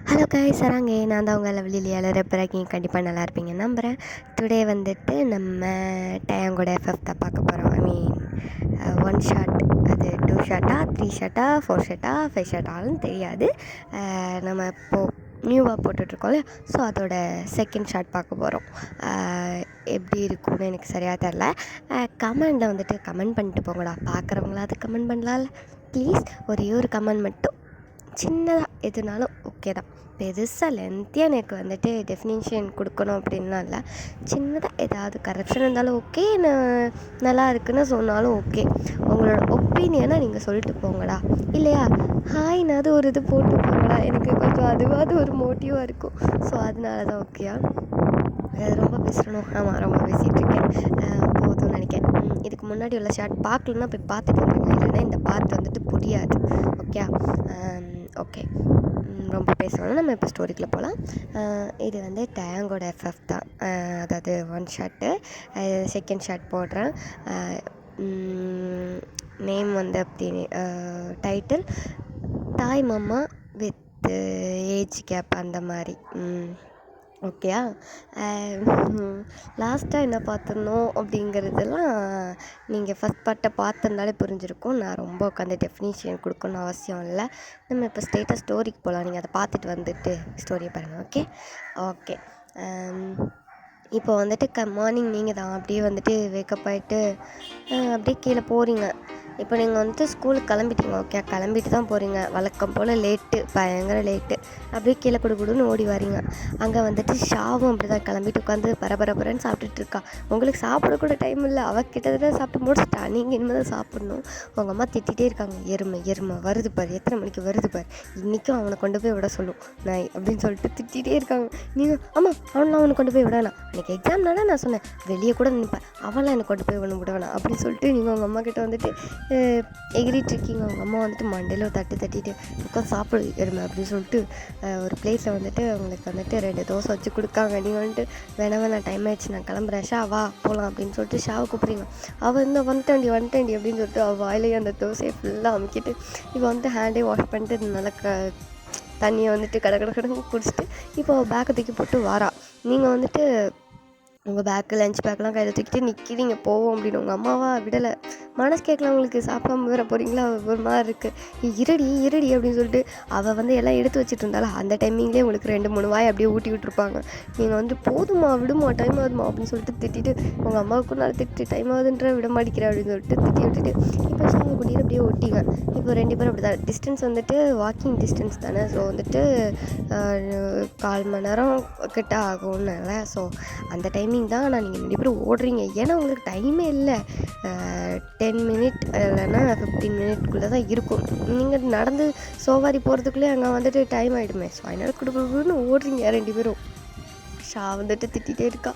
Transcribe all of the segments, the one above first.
Hello guys சராங்கே நான் தான் உங்கள் லவ்லிலியால் ரெப்பராக்கி கண்டிப்பாக நல்லா இருப்பீங்க நம்புகிறேன். டுடே வந்துட்டு நம்ம டேங்கோட எஃப்எஃப் தான் பார்க்க போகிறோம். ஐ மீன் ஒன் ஷாட், அது 2 ஷாட்டா 3 ஷாட்டா 4 ஷாட்டா 5 ஷாட்டாலும் தெரியாது. நம்ம இப்போது நியூவாக போட்டுட்ருக்கோம்ல, ஸோ அதோட செகண்ட் ஷாட் பார்க்க போகிறோம். எப்படி இருக்கும்னு எனக்கு சரியாக தெரில. கமெண்டில் வந்துட்டு கமெண்ட் பண்ணிட்டு போங்கடா, பார்க்குறவங்களாவது கமெண்ட் பண்ணலாம்ல ப்ளீஸ். ஒரே ஒரு கமெண்ட் மட்டும் சின்னதாக எதுனாலும் ஓகே தான். பெருசாக லென்த்தியாக எனக்கு வந்துட்டு டெஃபினிஷன் கொடுக்கணும் அப்படின்லாம் இல்லை. சின்னதாக ஏதாவது கரெக்ஷன் இருந்தாலும் ஓகே, நான் நல்லா இருக்குன்னு சொன்னாலும் ஓகே. உங்களோட ஒப்பீனியனை நீங்கள் சொல்லிட்டு போங்கடா. இல்லையா ஹாய்னாவது ஒரு இது போட்டு போங்கடா, எனக்கு கொஞ்சம் அதுவாவது ஒரு மோட்டிவாக இருக்கும். ஸோ அதனால தான் ஓகேயா. ரொம்ப பேசணும். ஆமாம், ரொம்ப பேசிகிட்ருக்கேன். போதும்னு நினைக்கிறேன். இதுக்கு முன்னாடி உள்ள ஷார்ட் பார்க்கலன்னா போய் பார்த்துட்டு வந்துருங்க, இல்லைன்னா இந்த பார்ட் வந்துட்டு புரியாது. Okay okay. ரொம்ப பேசணும்னா நம்ம இப்போ ஸ்டோரிக்குள்ளே போகலாம். இது வந்து டேங்கோட எஃப்எஃப் தான். அதாவது ஒன் ஷாட்டு. செகண்ட் ஷாட் போடுறேன். நேம் வந்து அப்படி டைட்டில் தாய் மாமா வித் ஏஜ் கேப் அந்த மாதிரி. ஓகேயா. லாஸ்ட்டாக என்ன பார்த்துருந்தோம் அப்படிங்கிறதெல்லாம் நீங்கள் ஃபஸ்ட் பார்ட்டை பார்த்துருந்தாலே புரிஞ்சிருக்கும். நான் ரொம்ப உட்காந்து டெஃபினிஷன் கொடுக்கணுன்னு அவசியம் இல்லை. நம்ம இப்போ ஸ்ட்ரெயிட்டாக ஸ்டோரிக்கு போகலாம். நீங்கள் அதை பார்த்துட்டு வந்துட்டு ஸ்டோரியை பாருங்கள். Okay okay. இப்போ வந்துட்டு மார்னிங் நீங்கள் தான் அப்படியே வந்துட்டு வேக்கப் ஆகிட்டு அப்படியே கீழே போகிறீங்க. இப்போ நீங்கள் வந்துட்டு ஸ்கூலுக்கு கிளம்பிட்டீங்க. ஓகே, கிளம்பிட்டு தான் போகிறீங்க. வழக்கம் போல் லேட்டு, பயங்கர லேட்டு. அப்படியே கீழே குடுன்னு ஓடி வரீங்க. அங்கே வந்துட்டு ஷாவும் அப்படி தான் கிளம்பிட்டு உட்காந்து பரபரன்னு சாப்பிட்டுட்டு இருக்கா. உங்களுக்கு சாப்பிட கூட டைம் இல்லை. அவள் கிட்டத்தட்ட சாப்பிட்டு முடிச்சுட்டா. நீங்கள் இனிமேல் தான் சாப்பிட்ணும். உங்கள் அம்மா திட்டிகிட்டே இருக்காங்க, எருமை வருது பாரு, எத்தனை மணிக்கு வருது பாரு, இன்றைக்கும் அவனை கொண்டு போய் விட சொல்லும் நாய் அப்படின்னு சொல்லிட்டு திட்டிகிட்டே இருக்காங்க. நீங்கள் ஆமாம், அவனை கொண்டு போய் விடலாம், எனக்கு எக்ஸாம்னால நான் சொன்னேன் வெளியே கூட நிற்பேன், அவளாம் என்னை கொண்டு போய் விட வேணாம் அப்படின்னு சொல்லிட்டு நீங்கள் உங்கள் அம்மா கிட்ட வந்துட்டு எகிரிட்ருக்கீங்க. அவங்க அம்மா வந்துட்டு மண்டையில் தட்டிட்டு உட்காந்து சாப்பிடு எருமை அப்படின்னு சொல்லிட்டு ஒரு பிளேஸில் வந்துட்டு அவங்களுக்கு வந்துட்டு 2 தோசை வச்சு கொடுக்காங்க. நீங்கள் வந்துட்டு வேணாம் டைம் ஆகிடுச்சு, நான் கிளம்புறேன், ஷா வா போகலாம் அப்படின்னு சொல்லிட்டு ஷாவை கூப்பிட்றீங்க. அவள் இந்த வந்துட்டாண்டி அப்படின்னு சொல்லிட்டு அவள் வாயிலேயே அந்த தோசையை ஃபுல்லாக அமுக்கிட்டு இப்போ வந்துட்டு ஹேண்டே வாஷ் பண்ணிட்டு நல்லா தண்ணியை வந்துட்டு கடன்னு குடிச்சிட்டு இப்போ அவள் பேக்கை தூக்கி போட்டு வாரா. நீங்கள் வந்துட்டு உங்கள் லஞ்ச் பேக்கெலாம் கையில் தூக்கிட்டு நிற்கிறீங்க, போவோம் அப்படின்னு. உங்கள் அம்மாவா விடலை. மனசு கேட்கலாம் உங்களுக்கு, சாப்பிடாம வேற போகிறீங்களா, ஒரு மாதிரி இருக்குது. இருடி அப்படின்னு சொல்லிட்டு அவள் வந்து எல்லாம் எடுத்து வச்சுட்டு இருந்தாலும் அந்த டைமிங்லேயே உங்களுக்கு 2-3 வாய் அப்படியே ஊட்டி விட்டுருப்பாங்க. நீங்கள் வந்து போதுமா விடுமா, டைம் ஆகுதுமா அப்படின்னு சொல்லிட்டு திட்டிட்டு உங்கள் அம்மாவுக்கும் நல்லா திட்டு, டைம் ஆகுதுன்ற விட மாட்டேங்கிறேன் அப்படின்னு சொல்லிட்டு திட்டி விட்டுட்டு இப்போ சாமி கூட்டிகிட்டு அப்படியே ஒட்டிங்க. இப்போ 2 பேரும் அப்படி தான். டிஸ்டன்ஸ் வந்துட்டு வாக்கிங் டிஸ்டன்ஸ் தானே, ஸோ வந்துட்டு 1/4 மணி நேரம் கிட்ட ஆகும்னால, ஸோ அந்த டைமிங் தான். ஆனால் நீங்கள் 2 பேரும் ஓடுறீங்க, ஏன்னா உங்களுக்கு டைமே இல்லை. 10 மினிட் இல்லைன்னா 15 மினிட்குள்ளே தான் இருக்கும். நீங்கள் நடந்து சோவாரி போகிறதுக்குள்ளே அங்கே வந்துட்டு டைம் ஆகிடுமே. ஸோ அதனால் குடுக்குன்னு ஓடுறீங்க 2 பேரும். ஷா வந்துட்டு திட்டிகிட்டே இருக்கா,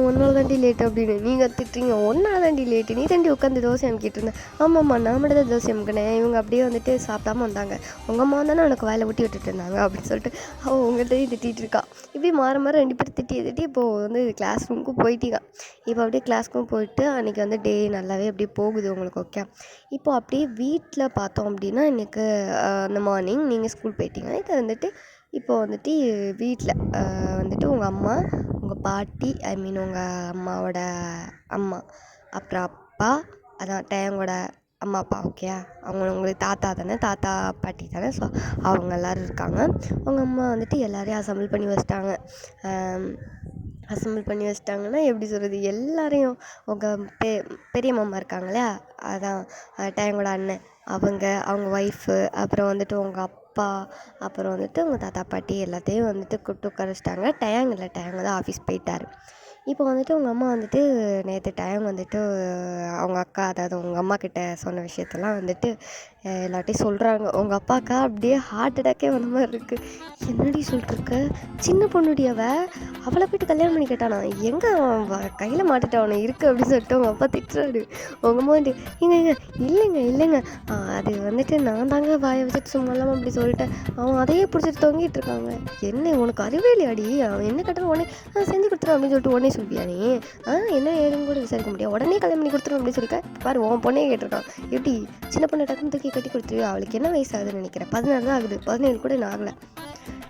ஒன்றால் தாண்டி லேட்டு அப்படின்னு. நீங்கள் திட்டுறீங்க, ஒன்றால் தாண்டி லேட்டு, நீ தாண்டி உட்காந்து தோசை அமுக்கிட்டு இருந்தேன். ஆமாம்மா, நான் மட்டும் தான் தோசை அமுக்கினேன், இவங்க அப்படியே வந்துட்டு சாப்பிடாம வந்தாங்க, உங்கள் அம்மா தானே உனக்கு வேலை ஊட்டி விட்டுட்டு இருந்தாங்க அப்படின்னு சொல்லிட்டு அவள் உங்கள்கிட்டையும் திட்டிகிட்டு இருக்கா. இப்படி மாற 2 பேரும் திட்டி இப்போது வந்து கிளாஸ் ரூமுக்கும் போயிட்டீங்க. இப்போ அப்படியே கிளாஸ்க்கும் போயிட்டு அன்றைக்கி வந்து டே நல்லாவே அப்படியே போகுது உங்களுக்கு. ஓகே, இப்போது அப்படியே வீட்டில் பார்த்தோம் அப்படின்னா இன்றைக்கி அந்த மார்னிங் நீங்கள் ஸ்கூல் போயிட்டீங்க. இதை வந்துட்டு இப்போ வந்துட்டு வீட்டில் வந்துட்டு உங்கள் அம்மா, உங்கள் பாட்டி, ஐ மீன் உங்கள் அம்மாவோட அம்மா, அப்புறம் அப்பா, அதான் டேங்கோட அம்மா அப்பா. ஓகே, உங்களுக்கு தாத்தா தானே, தாத்தா பாட்டி தானே, ஸோ அவங்க எல்லோரும் இருக்காங்க. உங்கள் அம்மா வந்துட்டு எல்லோரையும் அசம்பிள் பண்ணி வச்சிட்டாங்கன்னா எப்படி சொல்கிறது, எல்லாரையும் உங்கள் பெரிய மாமா இருக்காங்க இல்லையா, அதான் டேங்கோட அண்ணன், அவங்க ஒய்ஃபு, அப்புறம் வந்துட்டு உங்கள் அப்பா, அப்புறம் வந்துட்டு உங்கள் தாத்தா பாட்டி எல்லாத்தையும் வந்துட்டு கூப்பிட்டு உட்கார வச்சிட்டாங்க. டேங்க் தான் ஆஃபீஸ் போயிட்டார். இப்போ வந்துட்டு உங்கள் அம்மா வந்துட்டு நேற்று டைம் வந்துட்டு அவங்க அக்கா, அதாவது உங்கள் அம்மா கிட்ட சொன்ன விஷயத்தெல்லாம் வந்துட்டு எல்லாட்டையும் சொல்கிறாங்க. உங்கள் அப்பாக்கா அப்படியே ஹார்ட் அட்டாக்கே வந்த மாதிரி இருக்குது. என்னடி சொல்லிட்டுருக்க, சின்ன பொண்ணுடி அவளை போய்ட்டு கல்யாணம் பண்ணி கேட்டானா, எங்கே கையில் மாட்டுட்டு அவனை இருக்குது அப்படின்னு சொல்லிட்டு உங்கள் அப்பா திட்டுறாரு. உங்கள் அம்மா வந்துட்டு இல்லைங்க அது வந்துட்டு நான் தாங்க வாயை வச்சுட்டு சும்மா இல்லாமல் அப்படி சொல்லிட்டேன், அவன் அதையே பிடிச்சிட்டு தொங்கிட்டு இருக்காங்க. என்ன உனக்கு அறிவே அடி, அவன் என்ன கேட்டாலும் உடனே செஞ்சு கொடுத்துருவான் அப்படின்னு சொல்லிட்டு உடனே சொல்லியா நீ, என்ன ஏதுன்னு கூட விசாரிக்க முடியாது, உடனே கல்யாணம் பண்ணி கொடுத்துருவோம் அப்படின்னு சொல்லிக்க. பாரு, உன் பொண்ணே கேட்டிருக்கான், எப்படி சின்ன பொண்ணை டக்குன்னு தூக்கி கட்டி கொடுத்துருவியா, அவளுக்கு என்ன வயசு ஆகுதுன்னு நினைக்கிறேன், 16 தான் ஆகுது, 17 கூட நான் ஆகலை.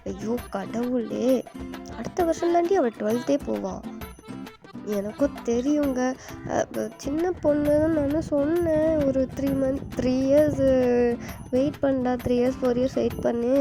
ஐயோ கடவுளே, அடுத்த வருஷம் தாண்டி அவள் 12th போவாள். எனக்கும் தெரியுங்க. சின்ன பொண்ணு நானும் சொன்னேன், ஒரு 3 இயர்ஸ் வெயிட் பண்ணா, 3 இயர்ஸ் 4 இயர்ஸ் வெயிட் பண்ணு,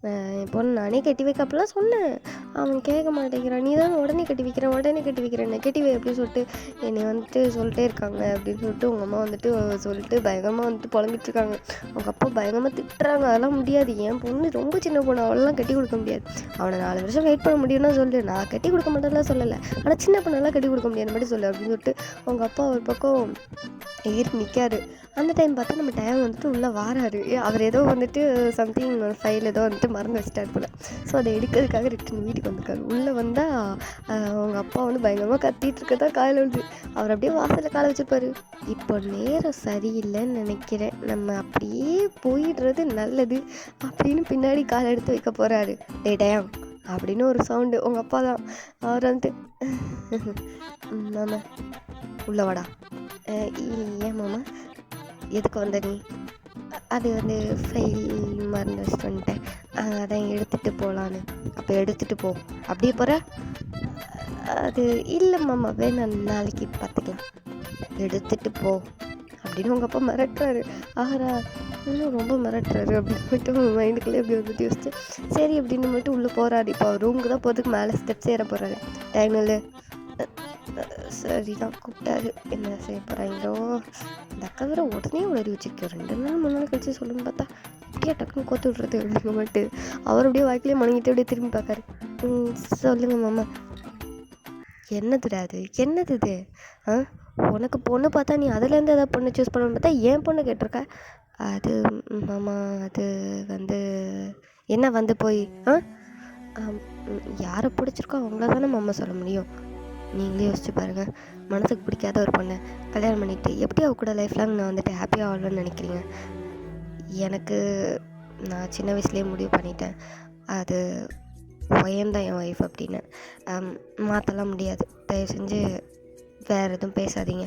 என் பொண்ணு நானே கட்டி வைக்க அப்படிலாம் சொன்னேன். அவன் கேட்க மாட்டேங்கிறான். நீ தான் உடனே கட்டி வைக்கிறேன் கட்டி வை அப்படின்னு சொல்லிட்டு என்னை வந்துட்டு சொல்லிட்டே இருக்காங்க அப்படின்னு சொல்லிட்டு உங்கள் அம்மா வந்துட்டு சொல்லிட்டு பயங்கரமாக வந்துட்டு புலம்பிட்டு இருக்காங்க. அவங்க அப்பா பயங்கரமாக திட்டுறாங்க. அதெல்லாம் முடியாது, என் பொண்ணு ரொம்ப சின்ன பொண்ணு, அவளெல்லாம் கட்டி கொடுக்க முடியாது. அவனை 4 வருஷம் வெயிட் பண்ண முடியும்னா சொல்லு, நான் கட்டி கொடுக்க மாட்டேன்லாம் சொல்லலை, ஆனால் சின்ன பொண்ணெல்லாம் கட்டி கொடுக்க முடியாது மட்டும் சொல்லு அப்படின்னு சொல்லிட்டு அவங்க அப்பா ஒரு பக்கம் எகிரி நிற்காரு. அந்த டைம் பார்த்தா நம்ம டைம் வந்துட்டு உள்ளே வாராரு. அவர் ஏதோ வந்துட்டு சம்திங் ஃபைல் ஏதோ வந்துட்டு மறந்து வச்சுட்டார் போல். ஸோ அதை எடுக்கிறதுக்காக ரிட்டன் வீட்டுக்கு வந்திருக்காரு. உள்ளே வந்தால் அவங்க அப்பா வந்து பயங்கரமாக கத்திட்டு இருக்கதான் காலையில் விழுது. அவர் அப்படியே வாசலில் காலை வச்சுருப்பாரு. இப்போ நேரம் சரியில்லைன்னு நினைக்கிறேன், நம்ம அப்படியே போயிடுறது நல்லது அப்படின்னு பின்னாடி காலை எடுத்து வைக்க போகிறாரு. டேம் அப்படின்னு ஒரு சவுண்டு. உங்கள் அப்பா தான். அவர் வந்துட்டு மாமா உள்ள வாடா. ஏன் மாமா, எதுக்கு வந்த நீ? அது வந்து ஃபைல் மறந்து வச்சுட்டு வந்துட்டேன், அதான் எடுத்துகிட்டு போகலான்னு. அப்போ எடுத்துகிட்டு போ. அப்படியே போகிற? அது இல்லை மாமா, வேணாம், நாளைக்கு பார்த்துக்கலாம், எடுத்துகிட்டு போ அப்படின்னு உங்கள் அப்பா மிரட்டுறாரு. ஆஹரா இன்னும் ரொம்ப மிரட்டுறாரு அப்படின்னு மட்டும் மைண்டுக்குள்ளே அப்படி வந்துட்டு யோசிச்சு சரி அப்படின்னு மட்டும் உள்ளே போகிறாரு. இப்போ அவர் ரூமுக்கு தான் போகிறதுக்கு மேலே ஸ்டெப்ஸ் ஏற போகிறாரு. டைமில் சரி தான் கூப்பிட்டாரு. என்ன செய்ய போகிறாங்களோ இந்த அக்கா வேறு உடனே உளறி வச்சுருக்கோம். 2 நாள் 3 நாள் கழிச்சு சொல்லுன்னு பார்த்தா இப்படியே டக்குன்னு கோத்து விட்றது அப்படிங்க மட்டும். அவர் அப்படியே வாய்க்கிலே மணங்கிட்டு அப்படியே திரும்பி பார்க்காரு. சொல்லுங்கள் மாமா. என்னதுடா அது, என்னது இது? உனக்கு பொண்ணு பார்த்தா நீ அதுலேருந்து ஏதாவது பொண்ணு சூஸ் பண்ணணும்னு பார்த்தா என் பொண்ணு கேட்டிருக்க. அது மாமா, அது வந்து என்ன வந்து போய் யாரை பிடிச்சிருக்கோ அவங்கள தானே மாமா சொல்ல முடியும். நீங்களே யோசிச்சு பாருங்கள், மனசுக்கு பிடிக்காத ஒரு பொண்ணை கல்யாணம் பண்ணிவிட்டு எப்படி அவ கூட லைஃப் லாங் நான் வந்துட்டு ஹாப்பியாக ஆகணும்னு நினைக்கிறீங்க? எனக்கு நான் சின்ன வயசுலேயே முடிவு பண்ணிட்டேன், அது ஒயந்தான் என் ஒய்ஃப் அப்படின்னு. மாற்றலாம் முடியாது. தயவு செஞ்சு வேறு எதுவும் பேசாதீங்க.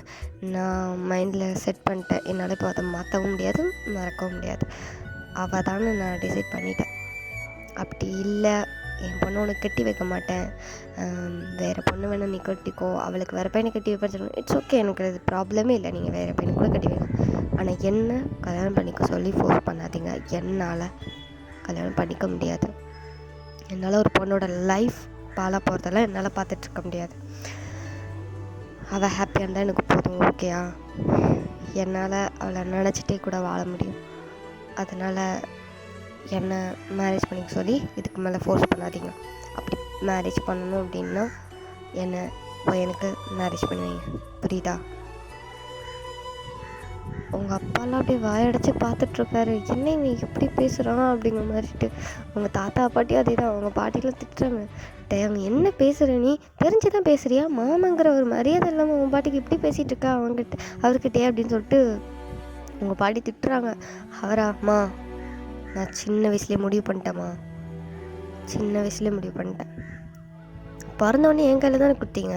நான் மைண்டில் செட் பண்ணிட்டேன். என்னால் இப்போ அதை மாற்றவும் முடியாது, மறக்கவும் முடியாது. அவள் தானே நான் டிசைட் பண்ணிட்டேன். அப்படி இல்லை, என் பொண்ணு உனக்கு கட்டி வைக்க மாட்டேன், வேறு பொண்ணு வேணும் நீ கட்டிக்கோ, அவளுக்கு வேறு பையனை கட்டி வைப்பேன்னு சொல்லணும். இட்ஸ் ஓகே, எனக்கு அது ப்ராப்ளமே இல்லை, நீங்கள் வேறு பையனை கூட கட்டி வைங்க. ஆனால் என்ன கல்யாணம் பண்ணிக்க சொல்லி ஃபோர்ஸ் பண்ணாதீங்க. என்னால் கல்யாணம் பண்ணிக்க முடியாது. என்னால் ஒரு பொண்ணோட லைஃப் பாலாக போகிறதெல்லாம் என்னால் பார்த்துட்ருக்க முடியாது. அவள் ஹாப்பியாக இருந்தால் எனக்கு போதும். ஓகேயா? என்னால் அவளை நினச்சிட்டே கூட வாழ முடியும். அதனால் என்னை மேரேஜ் பண்ணிக்க சொல்லி இதுக்கு மேலே ஃபோர்ஸ் பண்ணாதீங்க. அப்படி மேரேஜ் பண்ணணும் அப்படின்னா என்னை பையனுக்கு மேரேஜ் பண்ணுவீங்க, புரியுதா? உங்கள் அப்பாலாம் அப்படியே வாயடைச்சி பார்த்துட்ருக்காரு. என்ன இவன் எப்படி பேசுகிறான் அப்படிங்கிற மாதிரிட்டு. உங்கள் தாத்தா பாட்டியும் அதே தான். அவங்க பாட்டிலாம் திட்டுறாங்க. டேம் என்ன பேசுகிற நீ, தெரிஞ்சு தான் பேசுகிறியா? மாமாங்கிற ஒரு மரியாதை இல்லாமல் உங்கள் பாட்டிக்கு இப்படி பேசிகிட்டு இருக்கா அவர்கிட்டே அப்படின்னு சொல்லிட்டு உங்கள் பாட்டி திட்டுறாங்க. அவராம்மா, நான் சின்ன வயசுலேயே முடிவு பண்ணிட்டேம்மா, சின்ன வயசுலேயே முடிவு பண்ணிட்டேன். பிறந்தோடனே என் கையில் தானே கொடுத்தீங்க.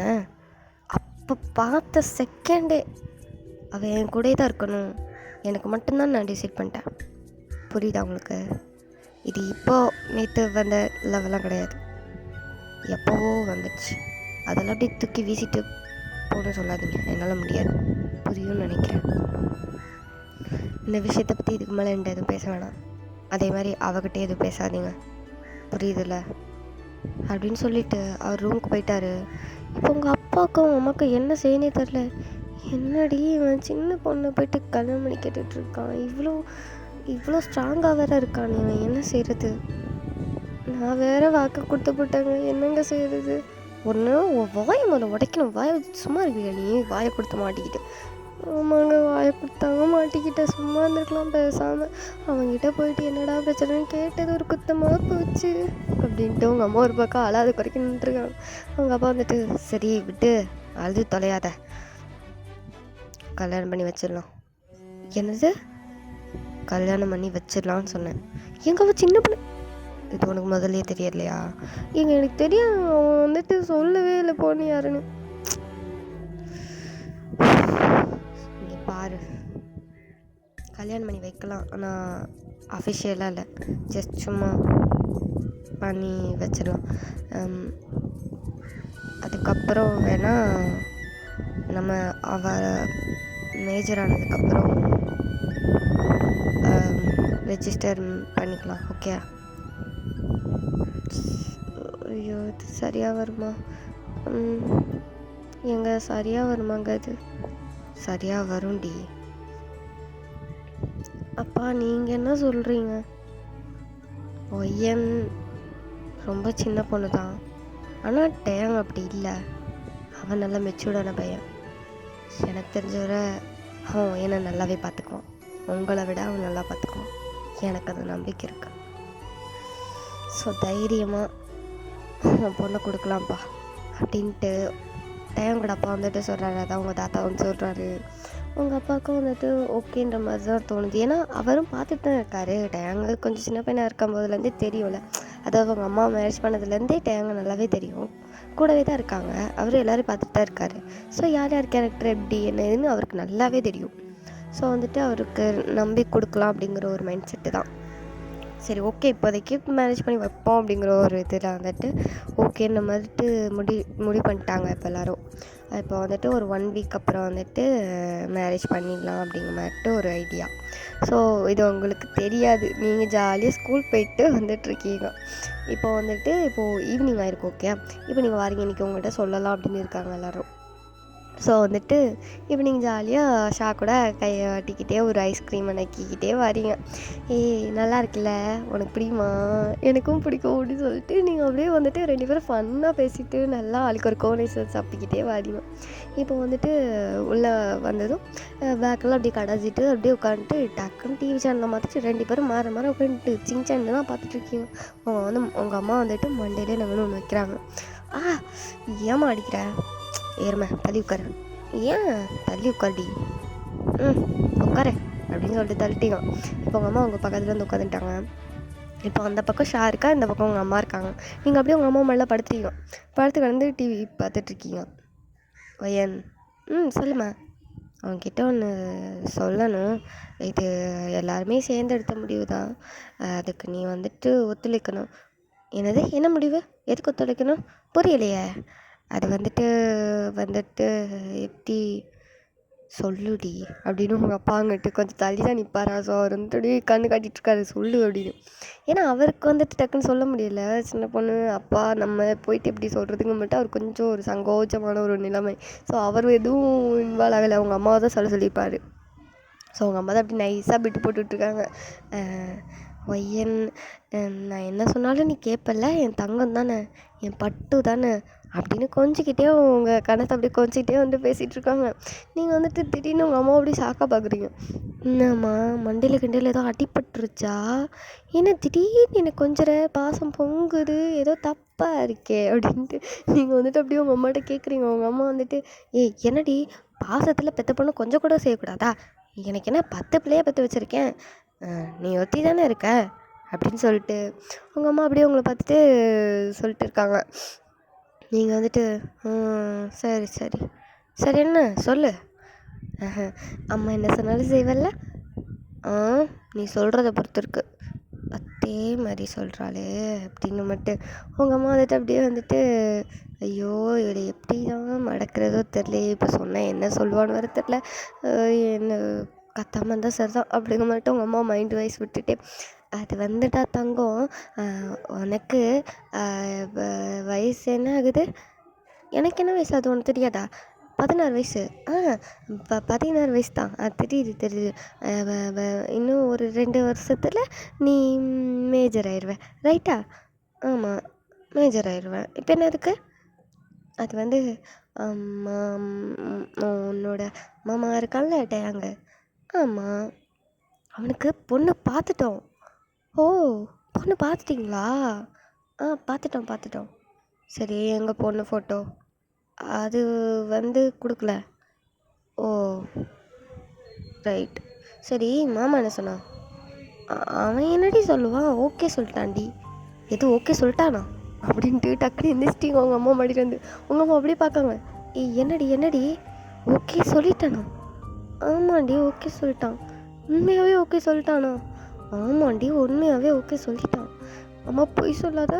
அப்போ பார்த்த செகண்டே அவள் என் கூட தான் இருக்கணும், எனக்கு மட்டும்தான் நான் டிசைட் பண்ணிட்டேன். புரியுதா உங்களுக்கு? இது இப்போ நேற்று வந்த லெவலாம் கிடையாது, எப்போவோ வந்துடுச்சு. அதெல்லாம் அப்படியே தூக்கி வீசிட்டு போன்னு சொல்லாதீங்க, என்னால் முடியாது. புரியும்னு நினைக்கிறேன். இந்த விஷயத்தை பற்றி இதுக்கு மேலே என்கிட்ட எதுவும் பேச வேணாம். அதே மாதிரி அவகிட்டே எதுவும் பேசாதீங்க, புரியுதுல்ல? அப்படின்னு சொல்லிவிட்டு அவர் ரூமுக்கு போயிட்டாரு. இப்போ உங்கள் அப்பாவுக்கும் அம்மாவுக்கும் என்ன செய்யனே தெரில. என்னடி இவன் சின்ன பொண்ணை போயிட்டு கல்யாணம் பண்ணி கேட்டுட்ருக்கான், இவ்வளோ ஸ்ட்ராங்காக வேறு இருக்கான், இவன் என்ன செய்கிறது? நான் வேறு வாக்கு கொடுத்து போட்டாங்க, என்னங்க செய்கிறது? ஒன்று வாயை முதல்ல உடைக்கணும். வாயை சும்மா இருக்குல்ல, நீ வாயை கொடுத்து மாட்டிக்கிட்டு. ஆமாங்க, வாயை கொடுத்தாங்க மாட்டிக்கிட்ட. சும்மா இருந்திருக்கலாம் பேசாமல். அவங்ககிட்ட போயிட்டு என்னடா பிரச்சனைன்னு கேட்டது ஒரு குத்தமாக போச்சு அப்படின்ட்டு உங்கள் அம்மா ஒரு பக்கம் அழாத குறைக்க நின்றுருக்காங்க. அவங்க அப்பா வந்துட்டு சரி விட்டு அழுது தொலையாத, கல்யாணம் பண்ணி வச்சிடலாம். என்னது கல்யாணம் பண்ணி வச்சிடலான்னு சொன்னேன். எங்கள் அவள் சின்ன பொண்ணு, இது உனக்கு முதல்லையே தெரியலையா? எனக்கு தெரியும், அவன் வந்துட்டு சொல்லவே இல்லை பொண்ணு யாருன்னு. நீ பாரு, கல்யாணம் பண்ணி வைக்கலாம், ஆனால் அஃபிஷியலாக இல்லை, ஜஸ்ட் சும்மா பண்ணி வச்சிடலாம். அதுக்கப்புறம் வேணால் நம்ம மேஜர் ஆனதுக்கப்புறம் ரெஜிஸ்டர் பண்ணிக்கலாம். ஓகே. ஐயோ, இது சரியாக வருமா? சரியாக வருமாங்க? இது சரியாக வரும்டி. அப்பா நீங்கள் என்ன சொல்கிறீங்க? ஒய்யன் ரொம்ப சின்ன பொண்ணு தான், ஆனால் டேங் அப்படி இல்லை. அவன் நல்லா மெச்சூர்டான பையன். எனக்கு தெரிஞ்சவரை அவன் என்னை நல்லாவே பார்த்துக்குவான். உங்களை விட அவன் நல்லா பார்த்துக்குவான். எனக்கு அது நம்பிக்கை இருக்கு. ஸோ தைரியமாக பொண்ணை கொடுக்கலாம்ப்பா அப்படின்ட்டு டேங்கோட அப்பா வந்துட்டு சொல்கிறாரு. அதான் உங்கள் தாத்தா வந்து சொல்கிறாரு. உங்கள் அப்பாவுக்கும் வந்துட்டு ஓகேன்ற மாதிரி தான் தோணுது. ஏன்னா அவரும் பார்த்துட்டு தான் இருக்காரு. டேங்கு கொஞ்சம் சின்ன பையனாக இருக்கும் போதுலேருந்தே தெரியும்ல. அதாவது அவங்க அம்மா மேரேஜ் பண்ணதுலேருந்தே டேங்கு நல்லாவே தெரியும். கூடவே தான் இருக்காங்க. அவரும் எல்லோரும் பார்த்துட்டு தான் இருக்காரு. ஸோ யார் யார் கேரக்டர் எப்படி என்னதுன்னு அவருக்கு நல்லாவே தெரியும். ஸோ வந்துட்டு அவருக்கு நம்பி கொடுக்கலாம் அப்படிங்கிற ஒரு மைண்ட் செட்டு தான். சரி, ஓகே, இப்போதைக்கு மேரேஜ் பண்ணி வைப்போம் அப்படிங்கிற ஒரு இதில் வந்துட்டு ஓகேன்னு வந்துட்டு முடிவு பண்ணிட்டாங்க இப்போ எல்லோரும். இப்போ வந்துட்டு ஒரு 1 வீக் அப்புறம் வந்துட்டு மேரேஜ் பண்ணிடலாம் அப்படிங்கிற மாதிரிட்டு ஒரு ஐடியா. ஸோ இது உங்களுக்கு தெரியாது. நீங்கள் ஜாலியாக ஸ்கூல் போயிட்டு வந்துட்டுருக்கீங்க. இப்போது ஈவினிங் ஆகிருக்கு. ஓகே, இப்போ நீங்கள் வாரீங்க, இன்றைக்கி உங்கள்கிட்ட சொல்லலாம் அப்படின்னு இருக்காங்க எல்லோரும். ஸோ வந்துட்டு இப்போ நீங்கள் ஜாலியாக ஷாக்கூட கையை வாட்டிக்கிட்டே ஒரு ஐஸ்கிரீமை நக்கிக்கிட்டே வரீங்க. நல்லா இருக்குல்ல, உனக்கு பிடிக்குமா? எனக்கும் பிடிக்கும் அப்படின்னு சொல்லிட்டு நீங்கள் அப்படியே வந்துட்டு 2 பேரும் ஃபன்னாக பேசிட்டு நல்லா ஆளுக்கு ஒரு கோனைஸ் சாப்பிட்டுக்கிட்டே வரீங்க. இப்போ வந்துட்டு உள்ளே வந்ததும் பேக்கெல்லாம் அப்படியே கடாச்சிட்டு அப்படியே உட்காந்துட்டு டக்குன்னு டிவி சேனலை மாற்றிட்டு 2 பேரும் மாற உட்காந்துட்டு சின்சான் தான் பார்த்துட்ருக்கீங்க. உங்கள் அம்மா வந்துட்டு மண்டையிலே நாங்கள் ஒன்று வைக்கிறாங்க. ஏமா அடிக்கிற? ஏறுமே, தள்ளி உட்காரு. ஏன் தள்ளி உட்காருடி? உட்காரு அப்படின்னு சொல்லிட்டு தள்ளிட்டீங்க. இப்போ உங்கள் அம்மா உங்கள் பக்கத்தில் வந்து உட்காந்துட்டாங்க. இப்போ அந்த பக்கம் ஷா இருக்கா, இந்த பக்கம் உங்கள் அம்மா இருக்காங்க. நீங்கள் அப்படியே உங்கள் அம்மா மேலே படுத்துட்டீங்க. படுத்து கிடந்து டிவி பார்த்துட்ருக்கீங்க. ஒய்யன் சொல்லுமா. அவன்கிட்ட ஒன்று சொல்லணும். இது எல்லாருமே சேர்ந்து எடுத்த முடிவு தான். அதுக்கு நீ வந்துட்டு ஒத்துழைக்கணும். என்னது? என்ன முடிவு? எதுக்கு ஒத்துழைக்கணும்? புரியலையே. அது வந்துட்டு எப்படி சொல்லுடி அப்படின்னு உங்கள் அப்பா அங்கிட்டு கொஞ்சம் தள்ளி தான் நிற்பாரா. ஸோ அவர் வந்துட்டு கண்ணு காட்டிகிட்ருக்காரு, சொல்லு அப்படின்னு. ஏன்னா அவருக்கு வந்துட்டு டக்குன்னு சொல்ல முடியல. சின்ன பொண்ணு, அப்பா நம்ம போயிட்டு எப்படி சொல்கிறதுங்க மட்டும் அவர் கொஞ்சம் ஒரு சங்கோச்சமான ஒரு நிலைமை. ஸோ அவர் எதுவும் இன்வால்வ் ஆகலை. அவங்க அம்மாவை தான் சொல்லியிருப்பார். ஸோ அவங்க அம்மா தான் அப்படி நைஸாக விட்டு போட்டுட்ருக்காங்க. ஒய்யன், நான் என்ன சொன்னாலும் நீ கேட்பல, என் தங்கம் தானே, என் பட்டு தானே அப்படின்னு கொஞ்சிக்கிட்டே உங்கள் கணத்தை அப்படியே கொஞ்சிக்கிட்டே வந்து பேசிகிட்ருக்காங்க. நீங்கள் வந்துட்டு திடீர்னு உங்கள் அம்மா அப்படியே ஷாக்காக பார்க்குறீங்க. என்னம்மா மண்டையில் கிண்டையில் ஏதோ அடிபட்டுருச்சா? ஏன்னா திடீர்னு எனக்கு கொஞ்சம் பாசம் பொங்குது, ஏதோ தப்பாக இருக்கே அப்படின்ட்டு நீங்கள் வந்துட்டு அப்படியே உங்கள் அம்மாட்ட கேட்குறீங்க. உங்கள் அம்மா வந்துட்டு என்னடி பாசத்தில் பெற்ற பொண்ணு கொஞ்சம் கூட செய்யக்கூடாதா? எனக்கு என்ன 10 பிள்ளையாக பெற்று வச்சுருக்கேன், நீ ஒத்தி தானே இருக்க அப்படின்னு சொல்லிட்டு உங்கள் அம்மா அப்படியே உங்களை பார்த்துட்டு சொல்லிட்டு இருக்காங்க. நீங்கள் வந்துட்டு சரி சரி சரி என்ன சொல்லு. அம்மா என்ன சொன்னாலும் செய்வல்ல? நீ சொல்கிறத பொறுத்து இருக்கு. அதே மாதிரி சொல்கிறாளே அப்படின்னு மட்டும் உங்கள் அம்மா வந்துட்டு அப்படியே வந்துட்டு ஐயோ இவரை எப்படி தான் மடக்கிறதோ தெரில. இப்போ சொன்னேன் என்ன சொல்லுவான்னு வர தெரில. என்ன கத்தாமல் இருந்தால் சரிதான் அப்படிங்கிற மட்டும் உங்கள் அம்மா மைண்ட் வைஸ் விட்டுட்டு, அது வந்துட்டா தங்கம், உனக்கு வயசு என்ன ஆகுது? எனக்கு என்ன வயசு அது உனக்கு தெரியாதா? 16 வயசு. 16 வயசு தான். தெரியுது. இன்னும் ஒரு 2 வருஷத்தில் நீ மேஜர் ஆயிடுவேன், ரைட்டா? ஆமாம், மேஜர் ஆயிடுவேன். இப்போ என்ன இருக்குது? அது வந்து உன்னோட மாமா இருக்கான்ல டேங்கு. ஆமாம், அவனுக்கு பொண்ணு பார்த்துட்டோம். ஓ, பொண்ணு பார்த்துட்டிங்களா? பார்த்துட்டோம். சரி, எங்கள் பொண்ணு ஃபோட்டோ அது கொடுக்கல. ஓ ரைட். சரி, மாமா என்ன சொன்னான்? அவன் என்னடி சொல்லுவான்? ஓகே சொல்லிட்டான்டி. எது ஓகே சொல்லிட்டானா அப்படின்ட்டு டக்குனு எந்திரிச்சிட்டிங்க உங்கள் அம்மா மடியில் வந்து. உங்கள் அம்மா அப்படியே பார்க்காங்க. என்னடி ஓகே சொல்லிட்டானா? ஆமாண்டி ஓகே சொல்லிட்டான். உண்மையாகவே ஓகே சொல்லிட்டானா? ஆமாண்டி உண்மையாகவே ஓகே சொல்லிட்டான். அம்மா பொய் சொல்லாத.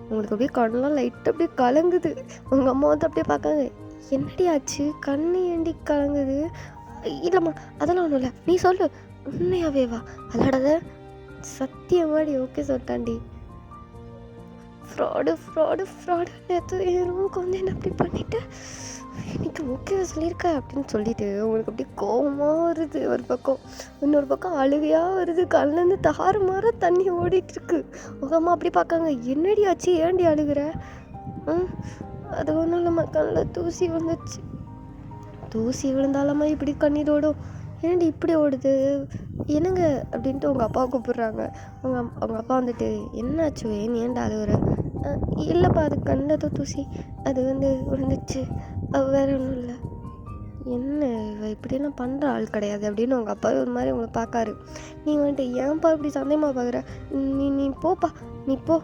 உங்களுக்கு அப்படியே கண்ணெலாம் லைட்டாக அப்படியே கலங்குது. உங்கள் அம்மா வந்து அப்படியே பார்க்காங்க. என்னடி ஆச்சு, கண்ணு ஏண்டி கலங்குது? இல்லைம்மா அதெல்லாம் ஒன்றும் இல்லை, நீ சொல்லு உண்மையாவே வா, விளாடாத. சத்தியமாடி ஓகே சொல்லிட்டாண்டி. ஃப்ராடு ஃப்ராடு ஃப்ராடு, நேற்று என் ரூமுக்கு வந்து என்ன அப்படி பண்ணிவிட்டு இன்னைக்கு ஓகேவா சொல்லியிருக்க அப்படின்னு சொல்லிட்டு உங்களுக்கு அப்படியே கோபமாக வருது ஒரு பக்கம், இன்னொரு பக்கம் அழுகையாக வருது, கண்ணிலேருந்து தாறு மாற தண்ணி ஓடிட்டுருக்கு. உங்கள் அம்மா அப்படி பார்க்காங்க. என்னடி ஆச்சு, ஏண்டி அழுகிற? அது ஒன்றும் இல்லைம்மா, கண்ணில் தூசி வந்துச்சு. தூசி விழுந்தாலம்மா இப்படி கண்ணீர் ஓடும்? ஏன்டி இப்படி ஓடுது, என்னங்க அப்படின்ட்டு உங்கள் அப்பா கூப்பிட்றாங்க. அவங்க அப்பா வந்துட்டு என்னாச்சு ஏன்டா அழுகுற? இல்லைப்பா அது கண்ணில் தான் தூசி, அது வந்து விழுந்துச்சு, வேற ஒன்றும் இல்லை. என்ன இவ இப்படியெல்லாம் பண்ணுற ஆள் கிடையாது அப்படின்னு உங்கள் அப்பா ஒரு மாதிரி உங்களை பார்க்காரு. நீங்கள் வந்துட்டு ஏன்ப்பா இப்படி சந்தேகமாக பார்க்குற, நீ போப்பா, நீ போ,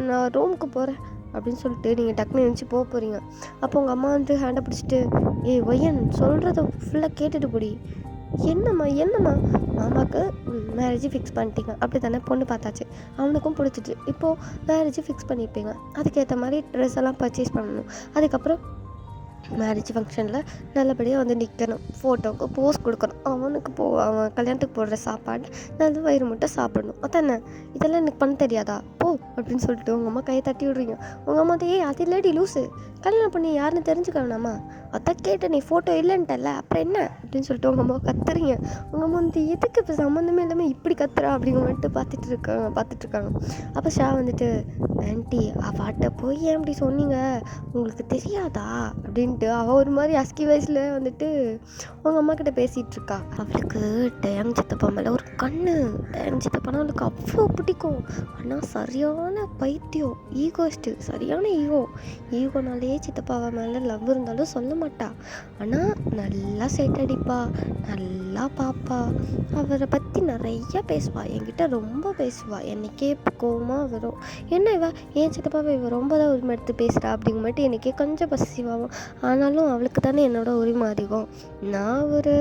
நான் ரூமுக்கு போகிறேன் அப்படின்னு சொல்லிட்டு நீங்கள் டக்குன்னு எழுந்துச்சி போக போகிறீங்க. அப்போ உங்கள் அம்மா வந்து ஹேண்டை பிடிச்சிட்டு, ஏய் ஒய்யன் சொல்கிறத ஃபுல்லாக கேட்டுட்டு போடி. என்னம்மா மாமாவுக்கு மேரேஜ் ஃபிக்ஸ் பண்ணிட்டீங்க அப்படி தானே, பொண்ணு பார்த்தாச்சு, அவனுக்கும் பிடிச்சிட்டு, இப்போது மேரேஜ் ஃபிக்ஸ் பண்ணியிருப்பீங்க, அதுக்கேற்ற மாதிரி ட்ரெஸ் எல்லாம் பர்ச்சேஸ் பண்ணணும், அதுக்கப்புறம் மேரேஜ் ஃபங்க்ஷனில் நல்லபடியாக வந்து நிற்கணும், ஃபோட்டோவுக்கு போஸ் கொடுக்கணும், அவனுக்கு அவன் கல்யாணத்துக்கு போடுற சாப்பாடு நல்ல வயிறு முட்டை சாப்பிடணும், அதானே, இதெல்லாம் எனக்கு பண்ண தெரியாதா போ அப்படின்னு சொல்லிட்டு உங்கள் அம்மா கையை தட்டி விடுறீங்க. உங்கள் அம்மா வந்து அது இல்லடி லூஸு, கல்யாணம் பண்ணி யாருன்னு தெரிஞ்சுக்க வேணாமா, அதான் கேட்ட நீ ஃபோட்டோ இல்லைன்ட்டல அப்புறம் என்ன அப்படின்னு சொல்லிட்டு உங்கள் அம்மா கத்துறீங்க. உங்கள் அம்மா வந்து எதுக்கு இப்போ சம்மந்தமே இல்லாமல் இப்படி கத்துறா அப்படிங்கிற வந்துட்டு பார்த்துட்ருக்காங்க. அப்போ ஷா வந்துட்டு, ஆண்டி அவாட்ட போய் ஏன் இப்படி சொன்னீங்க, உங்களுக்கு தெரியாதா அப்படின்ட்டு அவள் ஒரு மாதிரி அஸ்கி வயசில் வந்துட்டு உங்கள் அம்மா கிட்ட பேசிகிட்டு இருக்கா. அவளுக்கு டேங் சித்தப்பா மேலே ஒரு கண்ணு, டேங் சித்தப்பானா அவளுக்கு அவ்வளோ பிடிக்கும். ஆனால் சரியான பைத்தியம், ஈகோஸ்ட்டு, சரியான ஈகோனாலே சித்தப்பாவை மேலே லவ் இருந்தாலும் சொல்ல மாட்டா. ஆனால் நல்லா சைட் அடிப்பா, நல்லா பாப்பா, அவரை பற்றி நிறையா பேசுவாள், என்கிட்ட ரொம்ப பேசுவாள். என்னைக்கே கோவமாக வரும், என்ன இவ ஏன் சித்தப்பாவை இவ ரொம்ப தான் உரிமை எடுத்து பேசுகிறா அப்படிங்க மட்டும் எனக்கே கொஞ்சம் பசிவாகும். ஆனாலும் அவளுக்கு தானே என்னோட உரிமை அதிகம், நான் ஒரு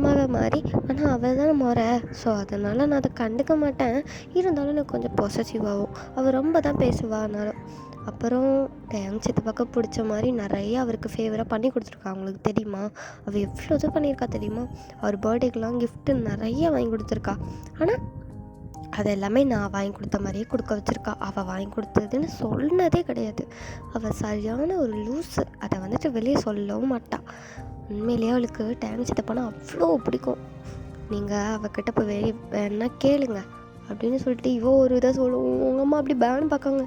மக மாதிரி, ஆனால் அவள் தானே முறை, ஸோ அதனால் நான் அதை கண்டுக்க மாட்டேன். இருந்தாலும் எனக்கு கொஞ்சம் பொசசிவ் ஆகும், அவள் ரொம்ப தான் பேசுவாள். ஆனாலும் அப்புறம் டேங் சித்தப்பாக்கு பிடிச்ச மாதிரி நிறைய அவருக்கு ஃபேவராக பண்ணி கொடுத்துருக்கா. அவங்களுக்கு தெரியுமா, அவள் எவ்வளோ இது பண்ணியிருக்கா தெரியுமா, அவர் பர்த்டேக்கெலாம் கிஃப்ட்டு நிறைய வாங்கி கொடுத்துருக்கா. ஆனால் அது எல்லாமே நான் வாங்கி கொடுத்த மாதிரியே கொடுக்க வச்சுருக்கா. அவள் வாங்கி கொடுத்ததுன்னு சொன்னதே கிடையாது. அவள் சரியான ஒரு லூஸு, அதை வந்துட்டு வெளியே சொல்லவும் மாட்டாள். உண்மையிலேயே அவளுக்கு டேங் சித்தப்பானா அவ்வளோ பிடிக்கும். நீங்கள் அவகிட்ட போய் வெளியே வேணா கேளுங்க அப்படின்னு சொல்லிட்டு இவோ ஒரு இதை சொல்லுவோம். உங்கள் அம்மா அப்படி பேன்னு பார்க்காங்க.